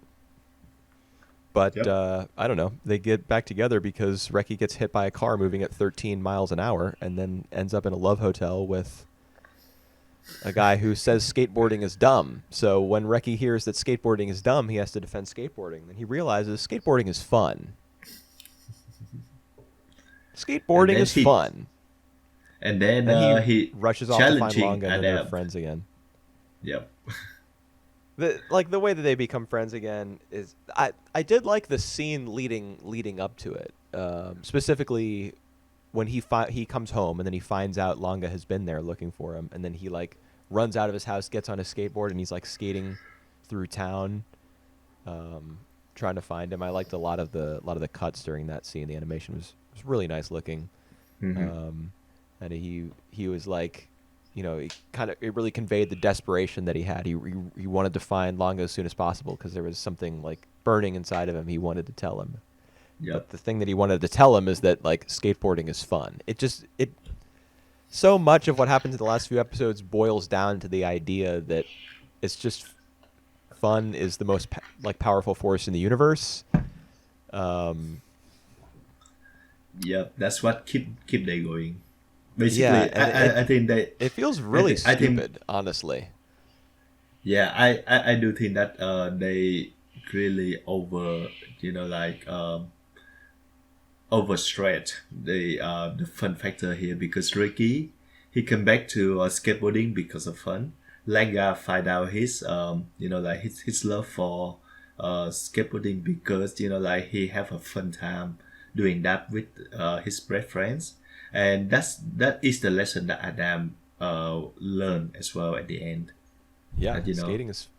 But I don't know. They get back together because Reki gets hit by a car moving at 13 miles an hour and then ends up in a love hotel with a guy who says skateboarding is dumb. So when Reki hears that skateboarding is dumb, he has to defend skateboarding. Then he realizes skateboarding is fun. Skateboarding is fun. And then he rushes off to find Langa and they're friends again. Yep. The way that they become friends again is I did like the scene leading up to it. Specifically when he comes home and then he finds out Langa has been there looking for him, and then he like runs out of his house, gets on his skateboard, and he's like skating through town, trying to find him. I liked a lot of the cuts during that scene. The animation was really nice looking, and he was like, it really conveyed the desperation that he had. He wanted to find Langa as soon as possible because there was something like burning inside of him. He wanted to tell him. Yep. But the thing that he wanted to tell him is that like skateboarding is fun. So much of what happens in the last few episodes boils down to the idea that it's just fun is the most powerful force in the universe. Yep, that's what keep they going. Basically, I think that it feels really stupid, honestly. Yeah, I do think that they really overstretch the fun factor here, because Ricky, he came back to skateboarding because of fun. Langa find out his his love for skateboarding because he have a fun time doing that with his best friends. And that is the lesson that Adam learned as well at the end. Yeah, that, skating's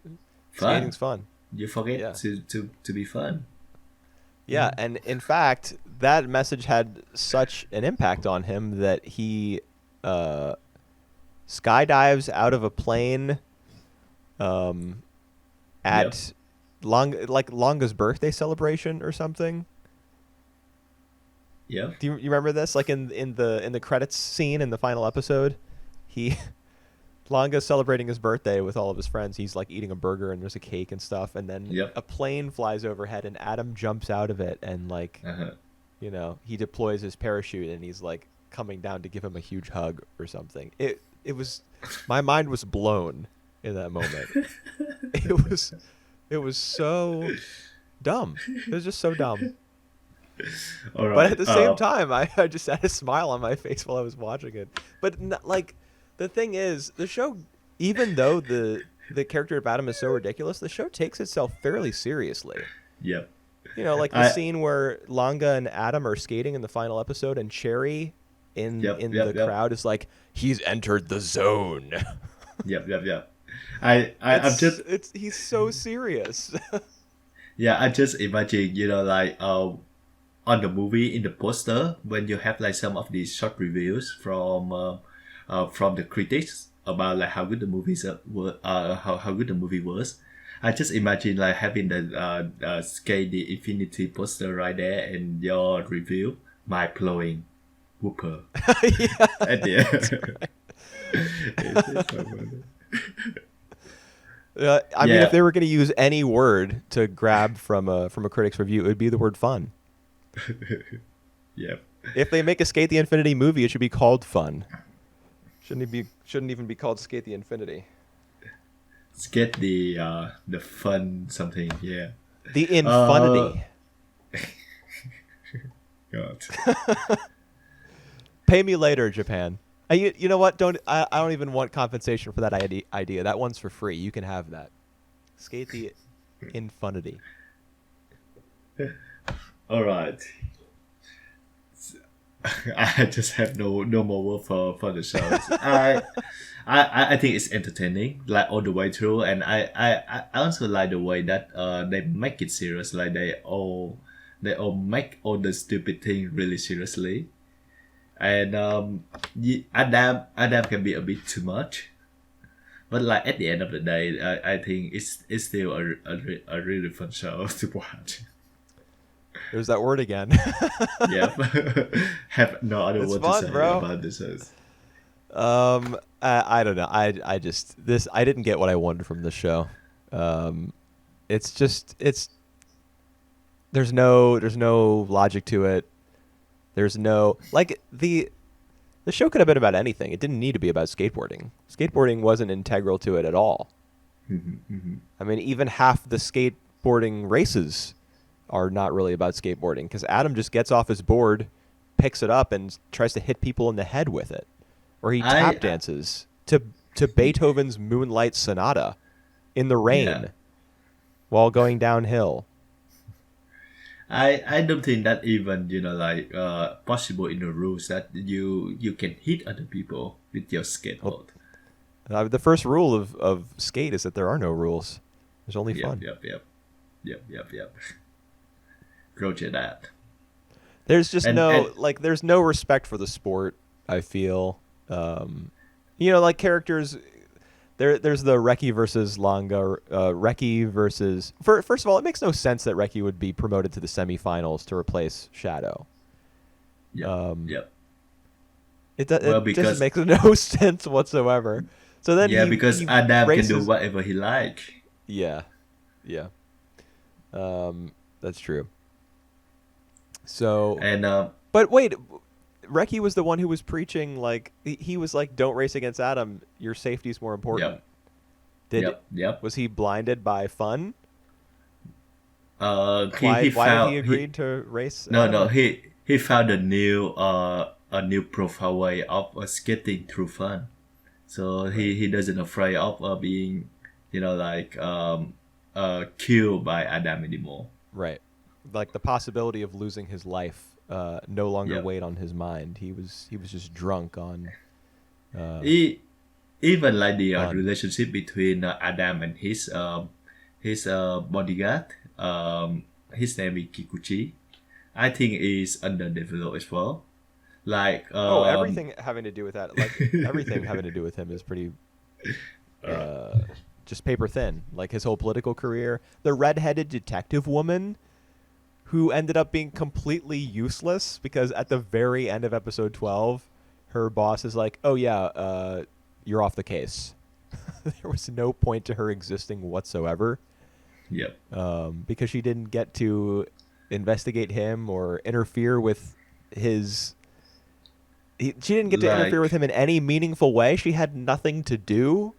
fun. You forget to be fun. Yeah, and in fact, that message had such an impact on him that he skydives out of a plane at Langa's birthday celebration or something. Yeah. Do you remember this? Like in the credits scene in the final episode, Langa's celebrating his birthday with all of his friends. He's like eating a burger and there's a cake and stuff, and then a plane flies overhead and Adam jumps out of it and he deploys his parachute and he's like coming down to give him a huge hug or something. It was, my mind was blown in that moment. It was so dumb. It was just so dumb. All right. But at the same time, I just had a smile on my face while I was watching it. But the thing is, the show, even though the character of Adam is so ridiculous, the show takes itself fairly seriously. Yep. The scene where Langa and Adam are skating in the final episode, and Cherry in the crowd is like, he's entered the zone. Yep. He's so serious. Yeah, I just imagine, on the movie, in the poster, when you have some of these short reviews from the critics about how good the movies how good the movie was. I just imagine having the SK8 the Infinity poster right there in your review, mind blowing, whooper. At the end. I mean, Yeah. if they were going to use any word to grab from a critic's review, it would be the word fun. Yeah. If they make a Skate the Infinity movie, it should be called Fun. Shouldn't even be called Skate the Infinity. Let's get the fun something. Yeah. The Uh. Infinity. God. Pay me later, Japan. You know what? I don't even want compensation for that idea. That one's for free. You can have that. Skate the Infinity. All right. I just have no more word for the show. I think it's entertaining, like all the way through, and I also like the way that they make it serious. Like they all make all the stupid things really seriously, and Adam can be a bit too much, but like at the end of the day, I think it's still a really fun show to watch. There's that word again. Yeah, have no other It's word fun, to say bro. about this. I don't know. I just I didn't get what I wanted from this show. It's just there's no logic to it. There's no like the show could have been about anything. It didn't need to be about skateboarding. Skateboarding wasn't integral to it at all. I mean, even half the skateboarding races are not really about skateboarding because Adam just gets off his board, picks it up, and tries to hit people in the head with it, or he tap dances to Beethoven's Moonlight Sonata in the rain while going downhill. I don't think that even like possible in the rules that you can hit other people with your skateboard. The first rule of skate is that there are no rules. There's only fun. Yep. Roger that. There's just there's no respect for the sport, I feel. Like characters, there's the Reki versus Langa, Reki versus... First of all, it makes no sense that Reki would be promoted to the semifinals to replace Shadow. Yep. It just makes no sense whatsoever. So then because he Adam races... can do whatever he like. Yeah. That's true. So, but wait, Reki was the one who was preaching, like, he was like, don't race against Adam, your safety is more important. Yep. Was he blinded by fun? Why did he agree to race Adam? No, he found a new profile way of skating through fun. So he doesn't afraid of being, killed by Adam anymore. Right. Like the possibility of losing his life no longer weighed on his mind. He was just drunk on. Even like the relationship between Adam and his bodyguard, his name is Kikuchi. I think is underdeveloped as well. Like everything having to do with that, like everything having to do with him is pretty. Just paper thin. Like his whole political career, the redheaded detective woman, who ended up being completely useless because at the very end of episode 12, her boss is like, "Oh yeah, you're off the case." There was no point to her existing whatsoever. Yep. Because she didn't get to investigate him or interfere with his. She didn't get to interfere with him in any meaningful way. She had nothing to do.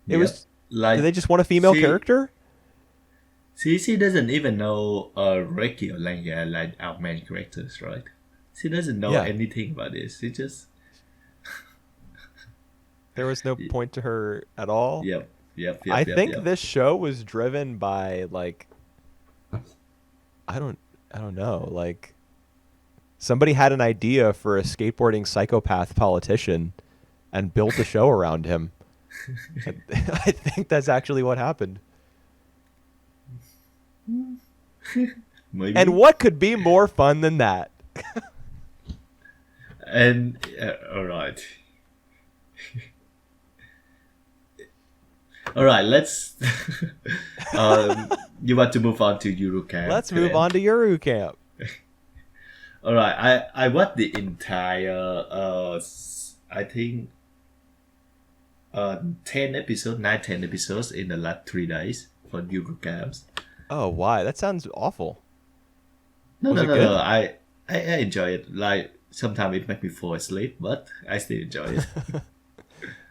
It was like. Do they just want a female character? She doesn't even know Reiki or Langa like our main characters, right? She doesn't know anything about this. She just. There was no point to her at all. Yep. I think this show was driven by like. I don't know. Like, somebody had an idea for a skateboarding psychopath politician, and built a show around him. I think that's actually what happened. Maybe. And what could be more fun than that? And all right. All right, let's. You want to move on to Yuru Camp? Let's move on to Yuru Camp. All right, I watched the entire. I think. 10 episodes, 10 episodes in the last 3 days for Yuru Camps. Oh, why? That sounds awful. No, Was no, it no, good? no. I enjoy it. Like sometimes it makes me fall asleep, but I still enjoy it.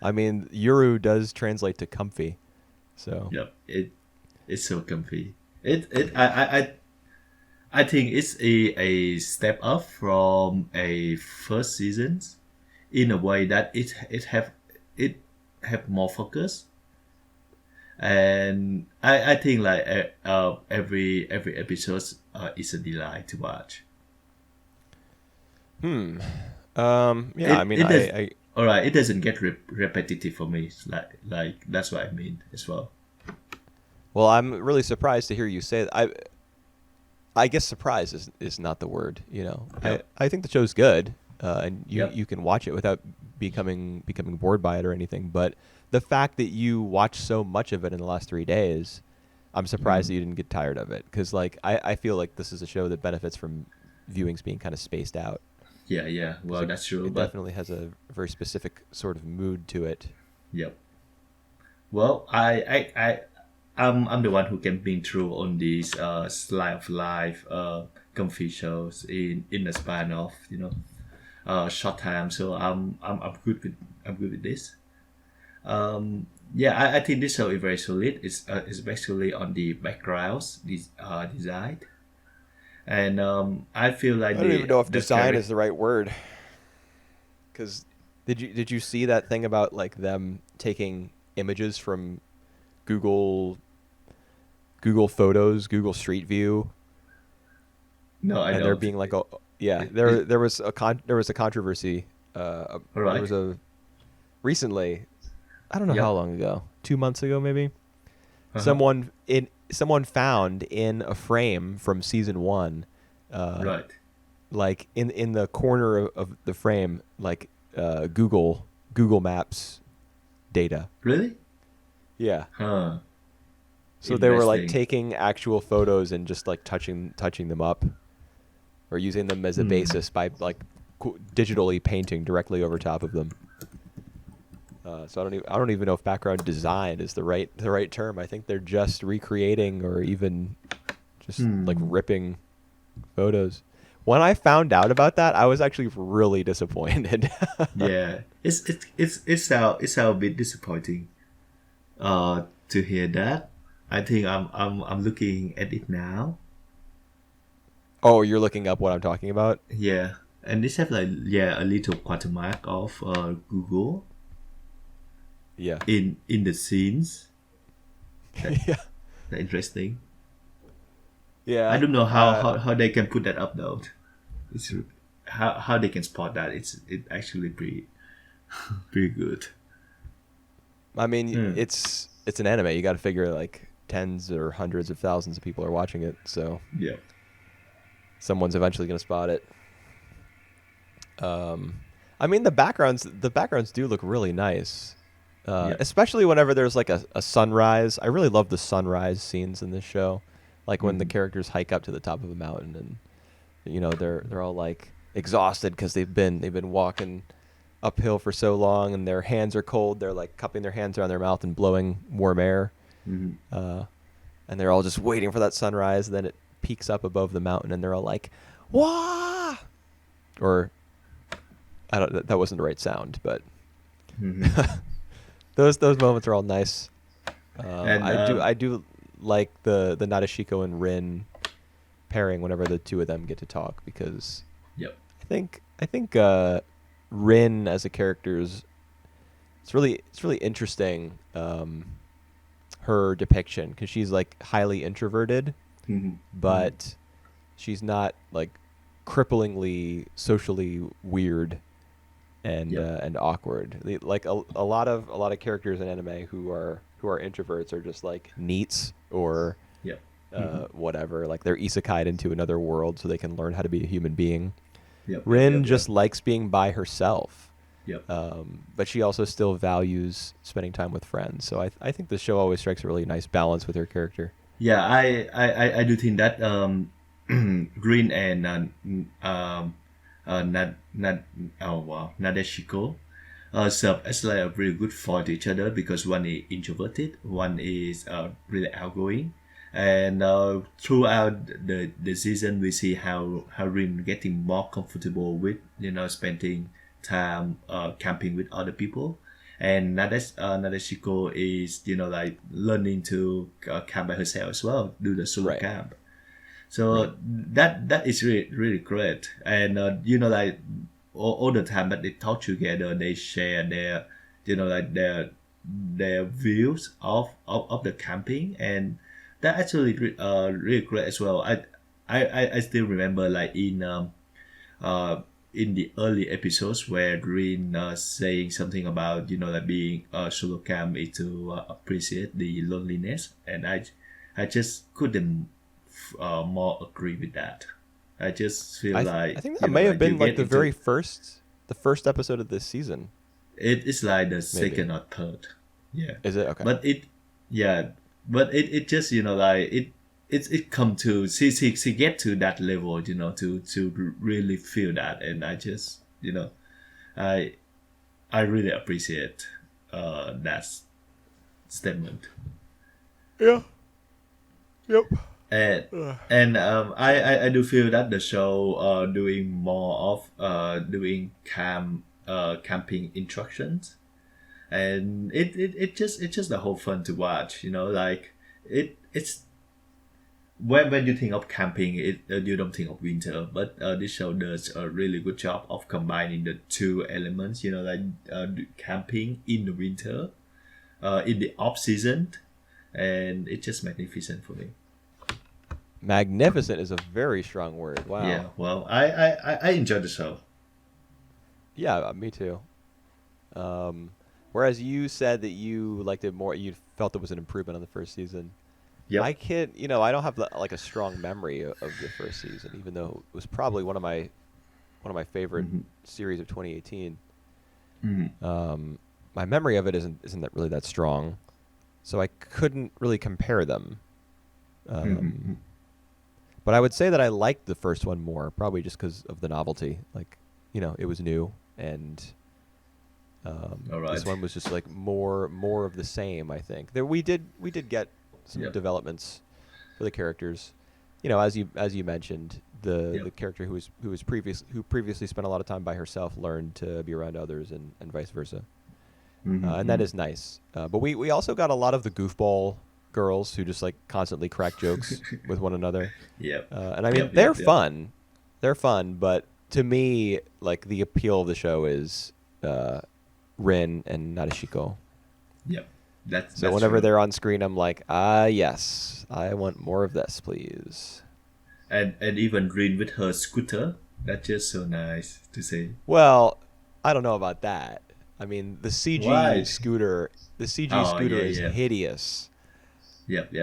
I mean, Yuru does translate to comfy, so Yep, it's so comfy. I think it's a step up from a first seasons in a way that it have more focus, and I think like every episode is a delight to watch. yeah. I mean, It does. I All right, it doesn't get repetitive for me. It's like that's what I mean as well. well, I'm really surprised to hear you say that. I guess surprise is not the word. You know, Yep. I think the show's good, and Yep. you can watch it without becoming bored by it or anything. But the fact that you watched so much of it in the last 3 days, I'm surprised that you didn't get tired of it. Because like I feel like this is a show that benefits from viewings being kind of spaced out. Yeah, yeah. 'Cause Well, that's true. it But definitely has a very specific sort of mood to it. yep. Well, I'm the one who can been through on these slice of life comfy shows in a span of short time. So I'm good with this. Yeah, I think this show is very solid. It's especially on the backgrounds design, and I feel like I don't even know if the design is character. the right word. Because did you see that thing about like them taking images from Google Photos, Google Street View, No, I and there don't. being like a yeah It, it, there was a controversy. all There right. was a recently, I don't know how Yep. long ago, 2 months ago maybe. Uh-huh. Someone found in a frame from season one, uh, Right. like in the corner of the frame, like Google Maps data. Really? Yeah. Huh. So they were like Interesting. taking actual photos and just like touching them up, or using them as a Hmm. basis by like digitally painting directly over top of them. So I don't even know if background design is the right term. I think they're just recreating or even just like Hmm. ripping photos. When I found out about that, I was actually really disappointed. Yeah. It's a bit disappointing. To hear that. I think I'm looking at it now. Oh, you're looking up what I'm talking about? Yeah. And this have like a little watermark of Google Yeah. in the scenes. That Yeah. that interesting. I Yeah. don't know how they can put that up though. It's how they can spot that. It actually pretty good. I mean, Hmm. it's an anime. You got to figure like tens or hundreds of thousands of people are watching it, so Yeah. someone's eventually going to spot it. I mean, the backgrounds do look really nice, Yeah. especially whenever there's like a sunrise. I really love the sunrise scenes in this show, like when the Mhm. characters hike up to the top of a mountain and you know they're all like exhausted because they've been walking uphill for so long and their hands are cold. They're like cupping their hands around their mouth and blowing warm air, Mhm. uh, and they're all just waiting for that sunrise. And then it peaks up above the mountain, and they're all like, "Wah!" Or I don't. That wasn't the right sound, but Mhm. those moments are all nice. And I do like the Nadeshiko and Rin pairing whenever the two of them get to talk, because yep. I think Rin as a character is it's really interesting, her depiction, because she's like highly introverted, Mhm. Mhm. but she's not like cripplingly socially weird Yep. and awkward. Like a lot of characters in anime who are introverts are just like neats or Yep. Mhm. whatever. Like they're isekai'd into another world so they can learn how to be a human being. Yep. Yep. Rin Yep. Yep. just likes being by herself, Yep. but she also still values spending time with friends. So I think the show always strikes a really nice balance with her character. Yeah, I do think that Green and Nad, oh wow, Nadeshiko serve as like a really good for each other because one is introverted, one is really outgoing, and throughout the season we see how Rin getting more comfortable with spending time camping with other people, and Nadeshiko is like learning to camp by herself as well, do the solo Right. camp. So that is really really great, and like all the time that they talk together, they share their like their views of the camping, and that actually really great as well. I still remember like in the early episodes where Rin saying something about like being solo camp is to appreciate the loneliness, and I just couldn't more agree with that. I just feel I like think that may have like you been like get into the first episode of this season. it is like the Maybe. second or third, yeah. Is it okay? But it just like it come to she get to that level, to really feel that, and I just I I really appreciate that statement. Yeah. Yep. And I do feel that the show doing more of doing camping instructions, and it's just the whole fun to watch. Like it's when you think of camping, you don't think of winter, but this show does a really good job of combining the two elements. Like camping in the winter, in the off season, and it's just magnificent for me. Magnificent is a very strong word. Wow. Yeah, well, I enjoy the show. Yeah, me too. Whereas you said that you liked it more, you felt it was an improvement on the first season. Yep. I can't, I don't have like a strong memory of the first season, even though it was probably one of my favorite series of 2018. My memory of it isn't that really that strong, so I couldn't really compare them. But I would say that I liked the first one more, probably just because of the novelty. Like, it was new, and All right. this one was just like more of the same. I think that we did get some Yep. developments for the characters. As you mentioned, the Yep. character who previously spent a lot of time by herself learned to be around others, and vice versa. And that is nice. But we also got a lot of the goofball girls who just like constantly crack jokes with one another. Yep. And I mean, Yep, they're yep. fun. They're fun, but to me, like the appeal of the show is Rin and Nadeshiko. Yep. That's Whenever true. they're on screen, I'm like, yes, I want more of this, please. And even Rin with her scooter, that's just so nice to see. Well, I don't know about that. I mean, the CG Why? scooter, Oh, yeah, is yeah. hideous. Yep.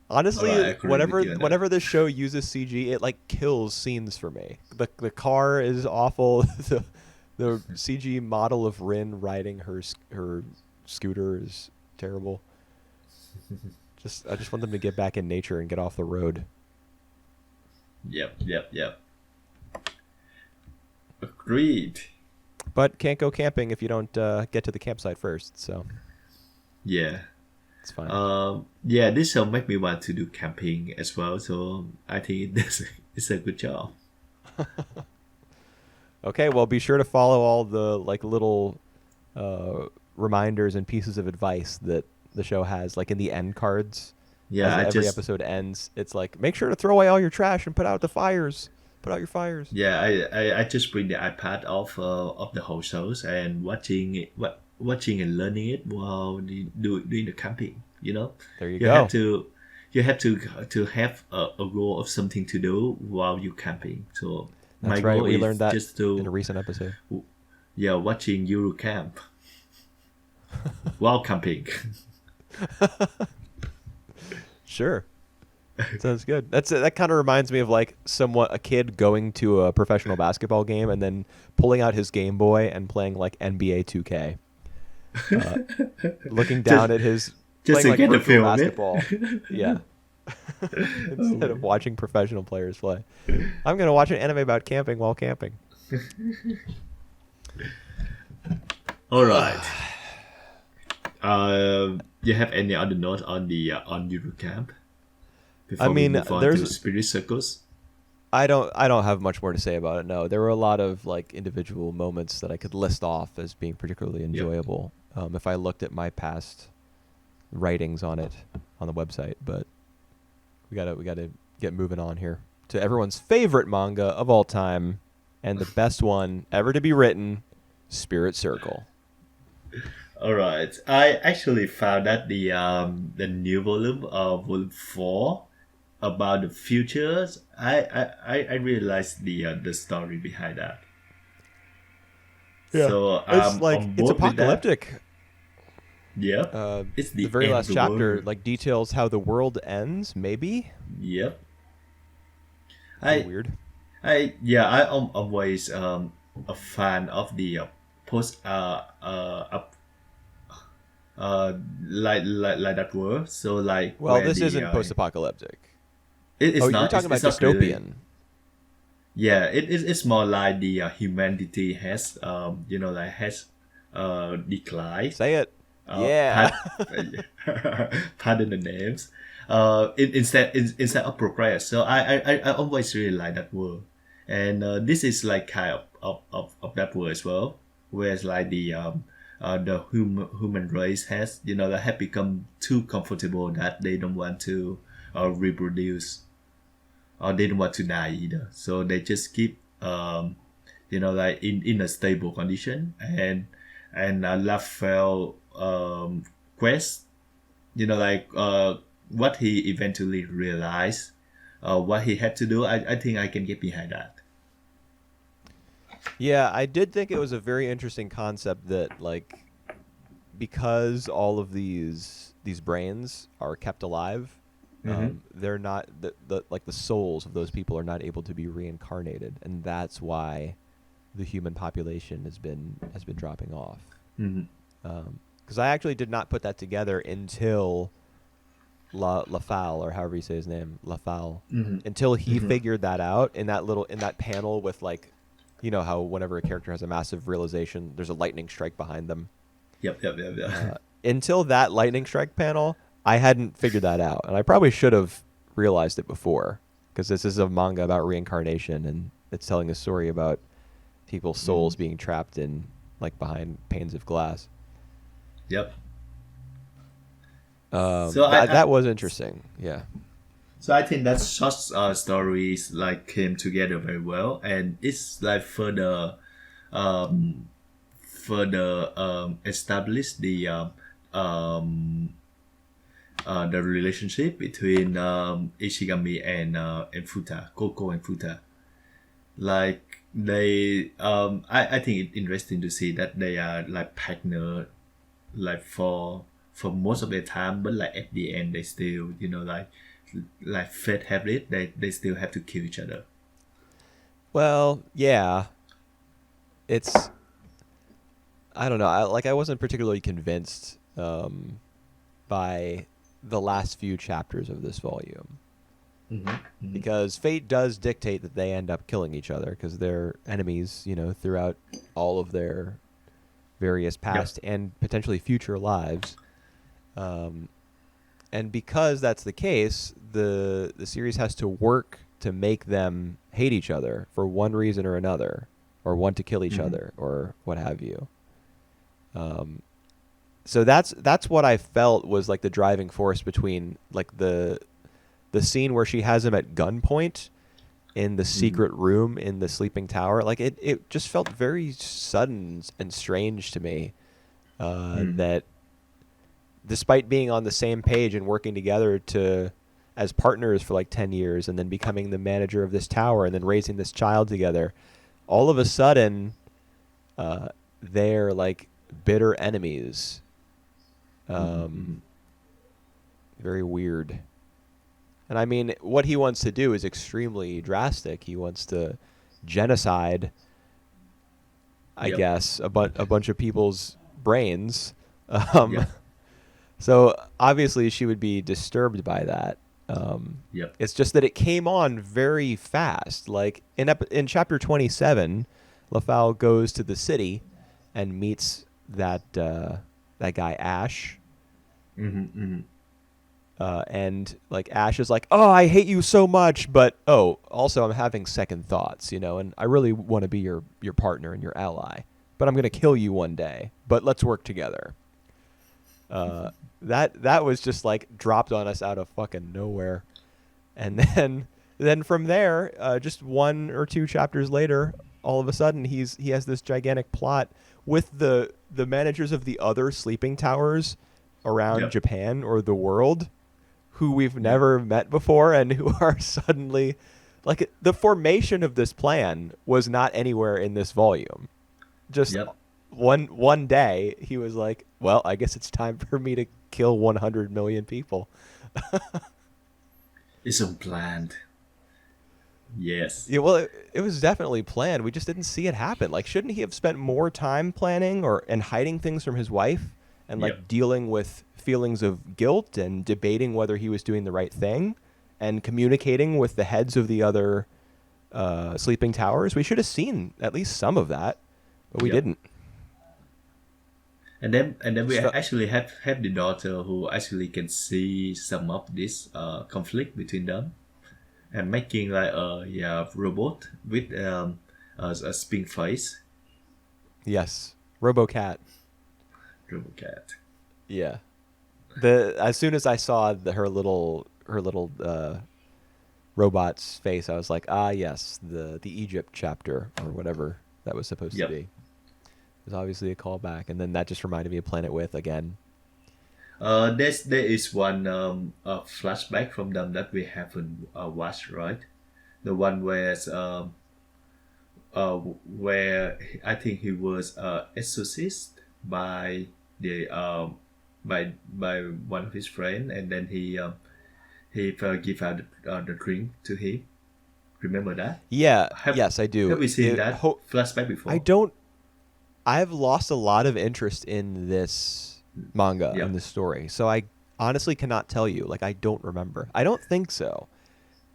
Honestly, Alright, I agree with you on that. whenever this show uses CG, it like kills scenes for me. The car is awful. the CG model of Rin riding her scooter is terrible. I just want them to get back in nature and get off the road. Yep. Agreed. But can't go camping if you don't get to the campsite first. So Yeah. it's fine. Yeah, this show make me want to do camping as well. So I think it's a good job. Okay, well, be sure to follow all the like little reminders and pieces of advice that the show has, like in the end cards. Yeah, As every episode ends, it's like, make sure to throw away all your trash and put out the fires. Put out your fires. Yeah, I just bring the iPad of the whole shows and watching and learning it while doing the camping. There you you go. have to have a goal of something to do while you're camping. So That's my right. goal We is learned that just in a to recent episode. watching Yuru Camp while camping. Sure. Sounds good. That kind of reminds me of like a kid going to a professional basketball game and then pulling out his Game Boy and playing like NBA 2K. Looking down at his just playing to get a virtual feel of it. basketball. Yeah. Instead of watching professional players play. I'm going to watch an anime about camping while camping. All right. You have any other note on the on Yuru Camp I before we mean, move on to there's Spirit Circles? I don't have much more to say about it. No, there were a lot of like individual moments that I could list off as being particularly Yep. enjoyable. If I looked at my past writings on it on the website, but we gotta get moving on here to everyone's favorite manga of all time and the best one ever to be written, Spirit Circle. All right. I actually found that the new volume of volume 4 about the futures. I realized the story behind that. Yeah. So It's I'm like on it's board with that. apocalyptic. Yep. It's The the very end of last the chapter world. like details how the world ends. Maybe Yep. pretty I weird. I am always a fan of the post like that world. So like Well, where this the isn't post-apocalyptic. it's Oh, you're not talking about it's not really. dystopian. Yeah, it's more like the humanity has like has declined. Say it. Yeah. Pardon, pardon the names. Instead of progress. So I always really like that word, and this is like kind of that word as well. Whereas like the human race has they have become too comfortable that they don't want to reproduce or they don't want to die either. So they just keep like in a stable condition and Raphael quest like what he eventually realized what he had to do. I think I can get behind that. Yeah, I did think it was a very interesting concept that like because all of these brains are kept alive, Mm-hmm. they're not the like the souls of those people are not able to be reincarnated, and that's why the human population has been dropping off. Mm-hmm. Because I actually did not put that together until Lafal, or however you say his name, Lafal, Mm-hmm. until he Mm-hmm. figured that out in that panel with like, you know how whenever a character has a massive realization, there's a lightning strike behind them. Yep. Until that lightning strike panel, I hadn't figured that out, and I probably should have realized it before, because this is a manga about reincarnation, and it's telling a story about people's souls being trapped in like behind panes of glass. Yep. So That was interesting. Yeah. I think that short stories like came together very well, and it's like further establish the relationship between Ishigami and Futa, Koko and Futa. Like they, I think it's interesting to see that they are like partner, like for most of their time, but like at the end they still, like fate have it, they still have to kill each other. Well, yeah. It's I don't know. I wasn't particularly convinced by the last few chapters of this volume, Mm-hmm. because fate does dictate that they end up killing each other because they're enemies, throughout all of their various Yep. past and potentially future lives. And because that's the case, the series has to work to make them hate each other for one reason or another, or want to kill each Mm-hmm. other, or what have you. So that's what I felt was like the driving force between like the scene where she has him at gunpoint in the secret room in the sleeping tower. Like it just felt very sudden and strange to me that despite being on the same page and working together as partners for like 10 years and then becoming the manager of this tower and then raising this child together, all of a sudden they're like bitter enemies. Very weird. And I mean, what he wants to do is extremely drastic. He wants to genocide, I Yep. guess, a bunch of people's brains. Um, Yep. So obviously she would be disturbed by that. Yep. It's just that it came on very fast. Like in chapter 27, Lafau goes to the city and meets that guy Ash. Mm-hmm. And like Ash is like, oh, I hate you so much, but oh, also I'm having second thoughts, and I really want to be your partner and your ally, but I'm gonna kill you one day. But let's work together. That was just like dropped on us out of fucking nowhere, and then from there, just 1 or 2 chapters later, all of a sudden he has this gigantic plot with the managers of the other sleeping towers around Yep. Japan or the world who we've Yep. never met before and who are suddenly like the formation of this plan was not anywhere in this volume. Just Yep. one day he was like, well, I guess it's time for me to kill 100 million people. It's unplanned. Yes. Yeah, well, it was definitely planned. We just didn't see it happen. Like, shouldn't he have spent more time planning and hiding things from his wife and like Yep. dealing with feelings of guilt and debating whether he was doing the right thing and communicating with the heads of the other sleeping towers? We should have seen at least some of that, but we Yep. didn't. And then we So, actually have the daughter who actually can see some of this conflict between them, and making like a robot with a spin face. yes, RoboCat. Robot cat. Yeah. As soon as I saw her little robot's face, I was like, ah, yes, the Egypt chapter or whatever that was supposed to Yep. be. It was obviously a callback, and then that just reminded me of Planet With again. There is one flashback from them that we haven't watched, right? The one where I think he was exorcised by the by one of his friend, and then he give out the drink to him. Remember that? Yeah, Have yes, I Have do. we seen that flashback I before? don't. I've lost a lot of interest in this manga Yeah. and this story, so I honestly cannot tell you. Like, I don't remember. I don't think so.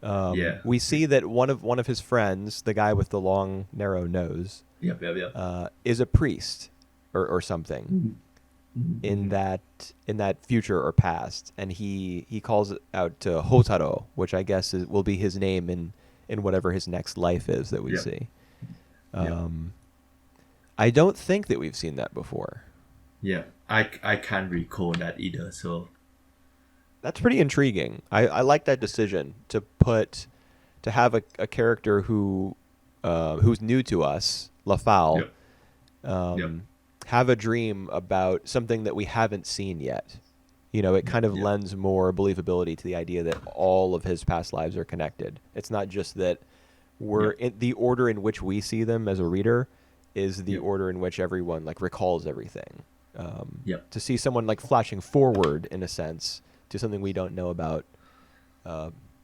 Yeah. We see that one of his friends, the guy with the long, narrow nose, Yep. Yep. Yep. is a priest or something in that future or past, and he calls out to Hotaro, which I guess will be his name in whatever his next life is that we Yep. see. Yep. I don't think that we've seen that before. Yeah. I can't recall that either. So That's pretty intriguing. I like that decision to have a character who's new to us, Lafal, yep. Yep. have a dream about something that we haven't seen yet. It kind of Yep. lends more believability to the idea that all of his past lives are connected. It's not just that we're Yep. in the order in which we see them as a reader is the Yep. order in which everyone like recalls everything. Yep. To see someone like flashing forward in a sense to something we don't know about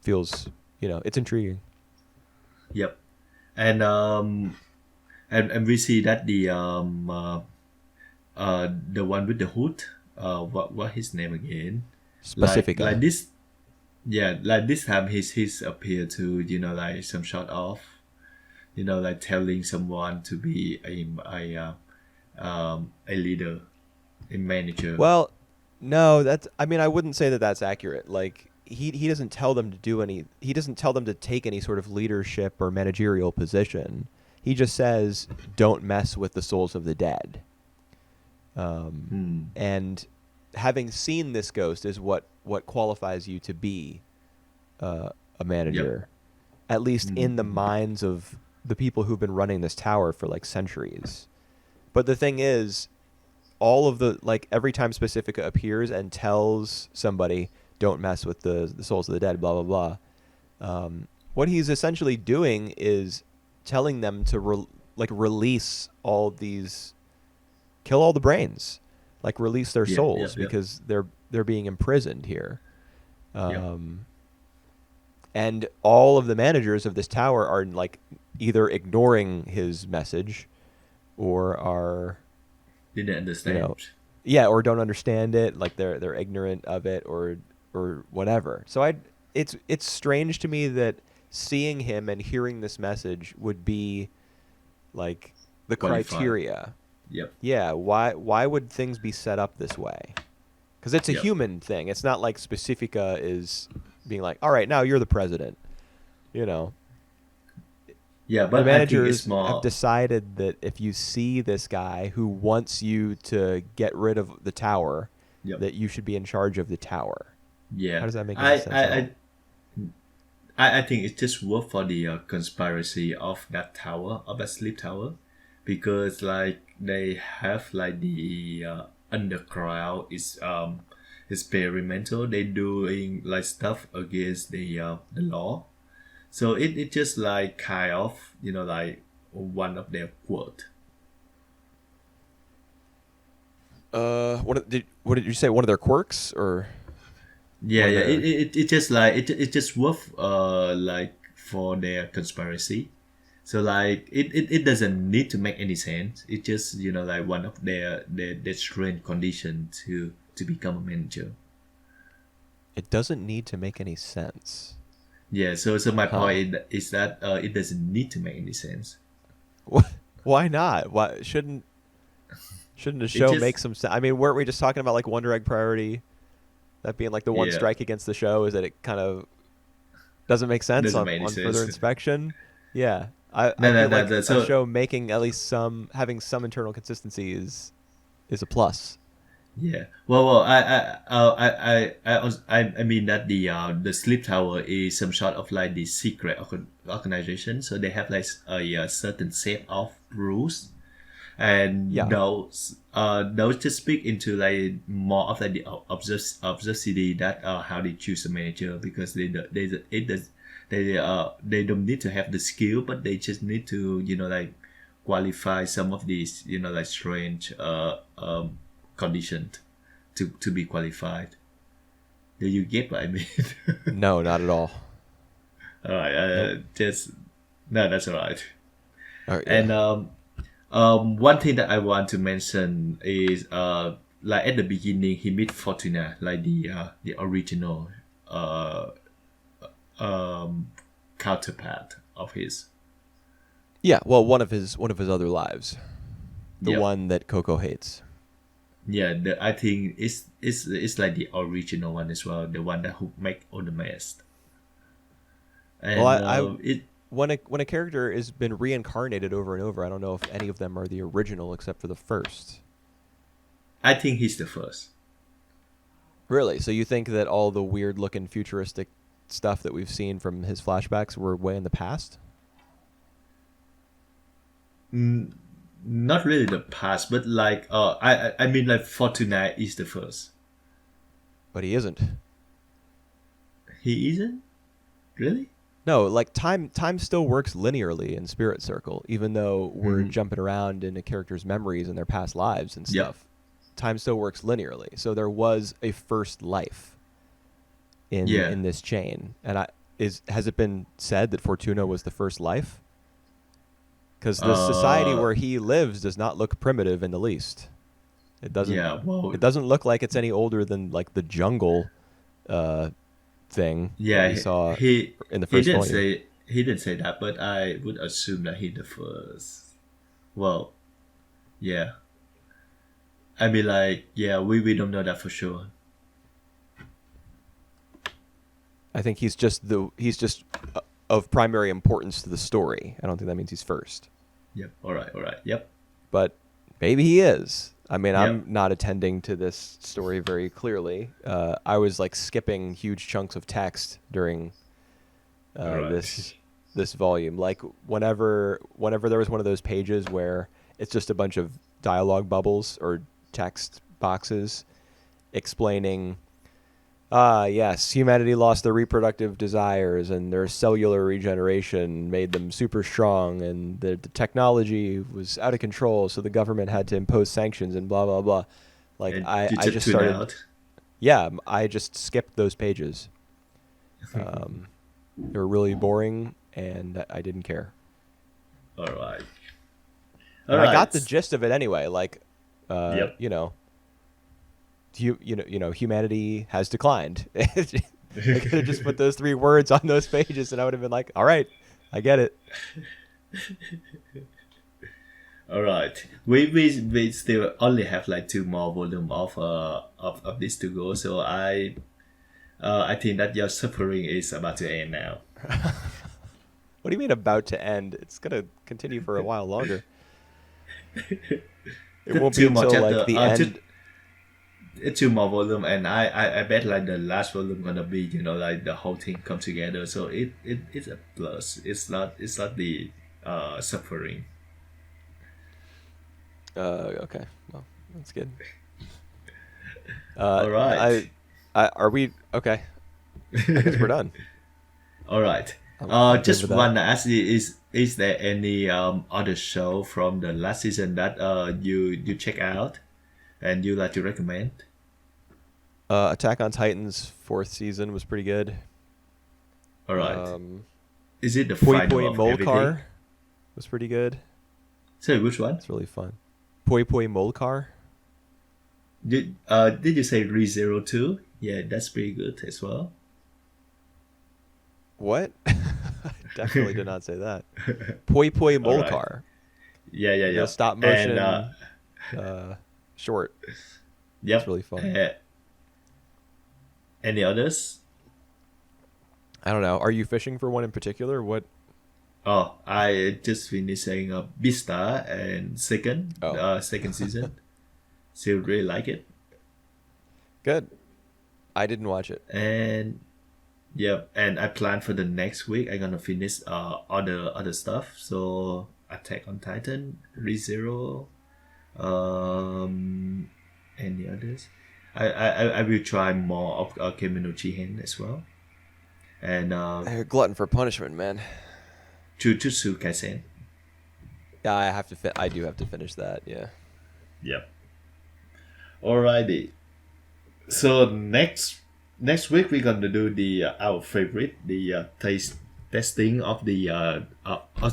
feels, it's intriguing. Yep. And and we see that the one with the hood, what his name again? Specifica. Like this, yeah. Like this time, he's appear to like some sort of like telling someone to be a leader, a manager. Well, no, I mean, I wouldn't say that that's accurate. Like he doesn't tell them to he doesn't tell them to take any sort of leadership or managerial position. He just says, "Don't mess with the souls of the dead." And having seen this ghost is what qualifies you to be a manager, at least in the minds of the people who've been running this tower for like centuries. But the thing is, all of the like every time Specifica appears and tells somebody, "Don't mess with the souls of the dead," blah blah blah. What he's essentially doing is telling them to release all these, kill all the brains, like release their souls because they're being imprisoned here. And all of the managers of this tower are like either ignoring his message or are Didn't understand. or don't understand it, like they're ignorant of it or whatever. So it's strange to me that seeing him and hearing this message would be like the Qualified. criteria Yep. Yeah, why would things be set up this way? Because it's a Yep. human thing. It's not like Specifica is being like, all right, now you're the president. You know, Yeah, the but I think it's managers have more. decided that if you see this guy who wants you to get rid of the tower, Yep. that you should be in charge of the tower. How Yeah. does that make any I sense I at I all? I think it just work for the conspiracy of that tower, of that sleep tower, because like they have like the underground is experimental. They doing like stuff against the law. So it just like kind of like one of their quote. What did you say? One of their quirks or Yeah, one of yeah. their? It just like it just worth like for their conspiracy. So like it doesn't need to make any sense. It just like one of their strange condition to become a manager. It doesn't need to make any sense. Yeah. So my Huh? point is that it doesn't need to make any sense. Why not? Why shouldn't the It show make just some sense? I mean, weren't we just talking about like Wonder Egg Priority? That being like the one yeah strike against the show is that it kind of doesn't make sense doesn't on, make any on further sense. inspection. Yeah. I No, no, feel no, like no. a So show making at least having some internal consistency is a plus. yeah. Well, I mean that the sleep tower is some sort of like the secret organization. So they have like a certain set of rules, and Yeah. those just speak into like more of like the obsessivity that how they choose a manager, because they don't need to have the skill, but they just need to like qualify some of these like strange conditioned to be qualified. Do you get what I mean? No, not at all. All right, Nope. just no, that's all right. All right, yeah. And one thing that I want to mention is like at the beginning he meet Fortuna, like the original uh counterpart of his. Yeah, well, one of his other lives. The Yep. one that Coco hates. Yeah, I think it's like the original one as well, the one that who make all the mess. Well, And I it when a character has been reincarnated over and over, I don't know if any of them are the original except for the first. I think he's the first. Really? So you think that all the weird looking futuristic stuff that we've seen from his flashbacks were way in the past? Not really the past, but like I mean like Fortuna is the first. But he isn't. He isn't really. No, like time still works linearly in Spirit Circle, even though we're Hmm. jumping around in a character's memories and their past lives and Yep. stuff. Time still works linearly. So there was a first life in Yeah. in this chain. And has it been said that Fortuna was the first life? Because the society Uh. where he lives does not look primitive in the least. It doesn't. Yeah. Well. It doesn't look like it's any older than like the jungle uh, thing that Yeah. we saw He in the he first didn't volume. say he didn't say that, but I would assume that he the first. Well. Yeah. I mean, like, yeah, we don't know that for sure. I think he's just of primary importance to the story. I don't think that means he's first, Yep. All right. All right. Yep. but maybe he is. I mean, Yep. I'm not attending to this story very clearly. I was like skipping huge chunks of text during All right. this volume. Like whenever there was one of those pages where it's just a bunch of dialogue bubbles or text boxes explaining, yes, humanity lost their reproductive desires and their cellular regeneration made them super strong, and the technology was out of control, so the government had to impose sanctions and blah blah blah. Like And I you I just just tune started, out. yeah, I just skipped those pages. Um, they were really boring, and I didn't care. All right. All And I got right. the gist of it anyway. Like, Yep. humanity has declined. They could have just put those 3 words on those pages, and I would have been like, all right, I get it. All right. We still only have like two more volume of this to go. So I think that your suffering is about to end now. What do you mean about to end? It's gonna continue for a while longer. It won't be Two more until chapter. like the end. Two more volume, and I bet like the last volume gonna be, you know, like the whole thing come together. So it's a plus. It's not the suffering. Okay. Well, that's good. All right. Are we okay? I guess we're done. All right. I'm good Just with that. want to ask you, is there any other show from the last season that you check out and you like to recommend? Attack on Titan's 4th season was pretty good. All right. Is it the Poi final Poi of everything? Molcar was pretty good. Sorry, which one? It's really fun. Poi Poi Molcar. Did you say ReZero 2? Yeah, that's pretty good as well. What? I definitely did not say that. Poi Poi All right. Molcar. Yeah. The stop motion And short. yep. It's really fun. Any others? I don't know. Are you fishing for one in particular? What? Oh, I just finished saying Beastar and second season. Still really like it. Good. I didn't watch it. And yep, and I plan for the next week. I'm gonna finish other stuff. So Attack on Titan, ReZero, any others. I will try more of Kemen no Chihen as well. And You're a glutton for punishment, man. Jujutsu Kaisen. Yeah, I have to. I do have to finish that. Yeah. Yep. Alrighty. So next week we're gonna do the our favorite, the testing of the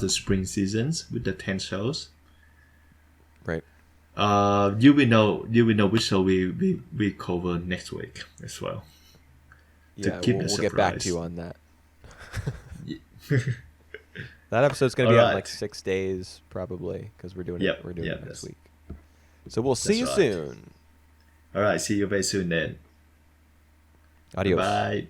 spring seasons with the 10 shows. Right. You will know which show we cover next week as well. Yeah, keep we'll the get back surprise. to you on that. That episode's gonna be out in like 6 days probably because we're doing it next week. So we'll see you right. soon. All right, see you very soon then. Adios. Bye.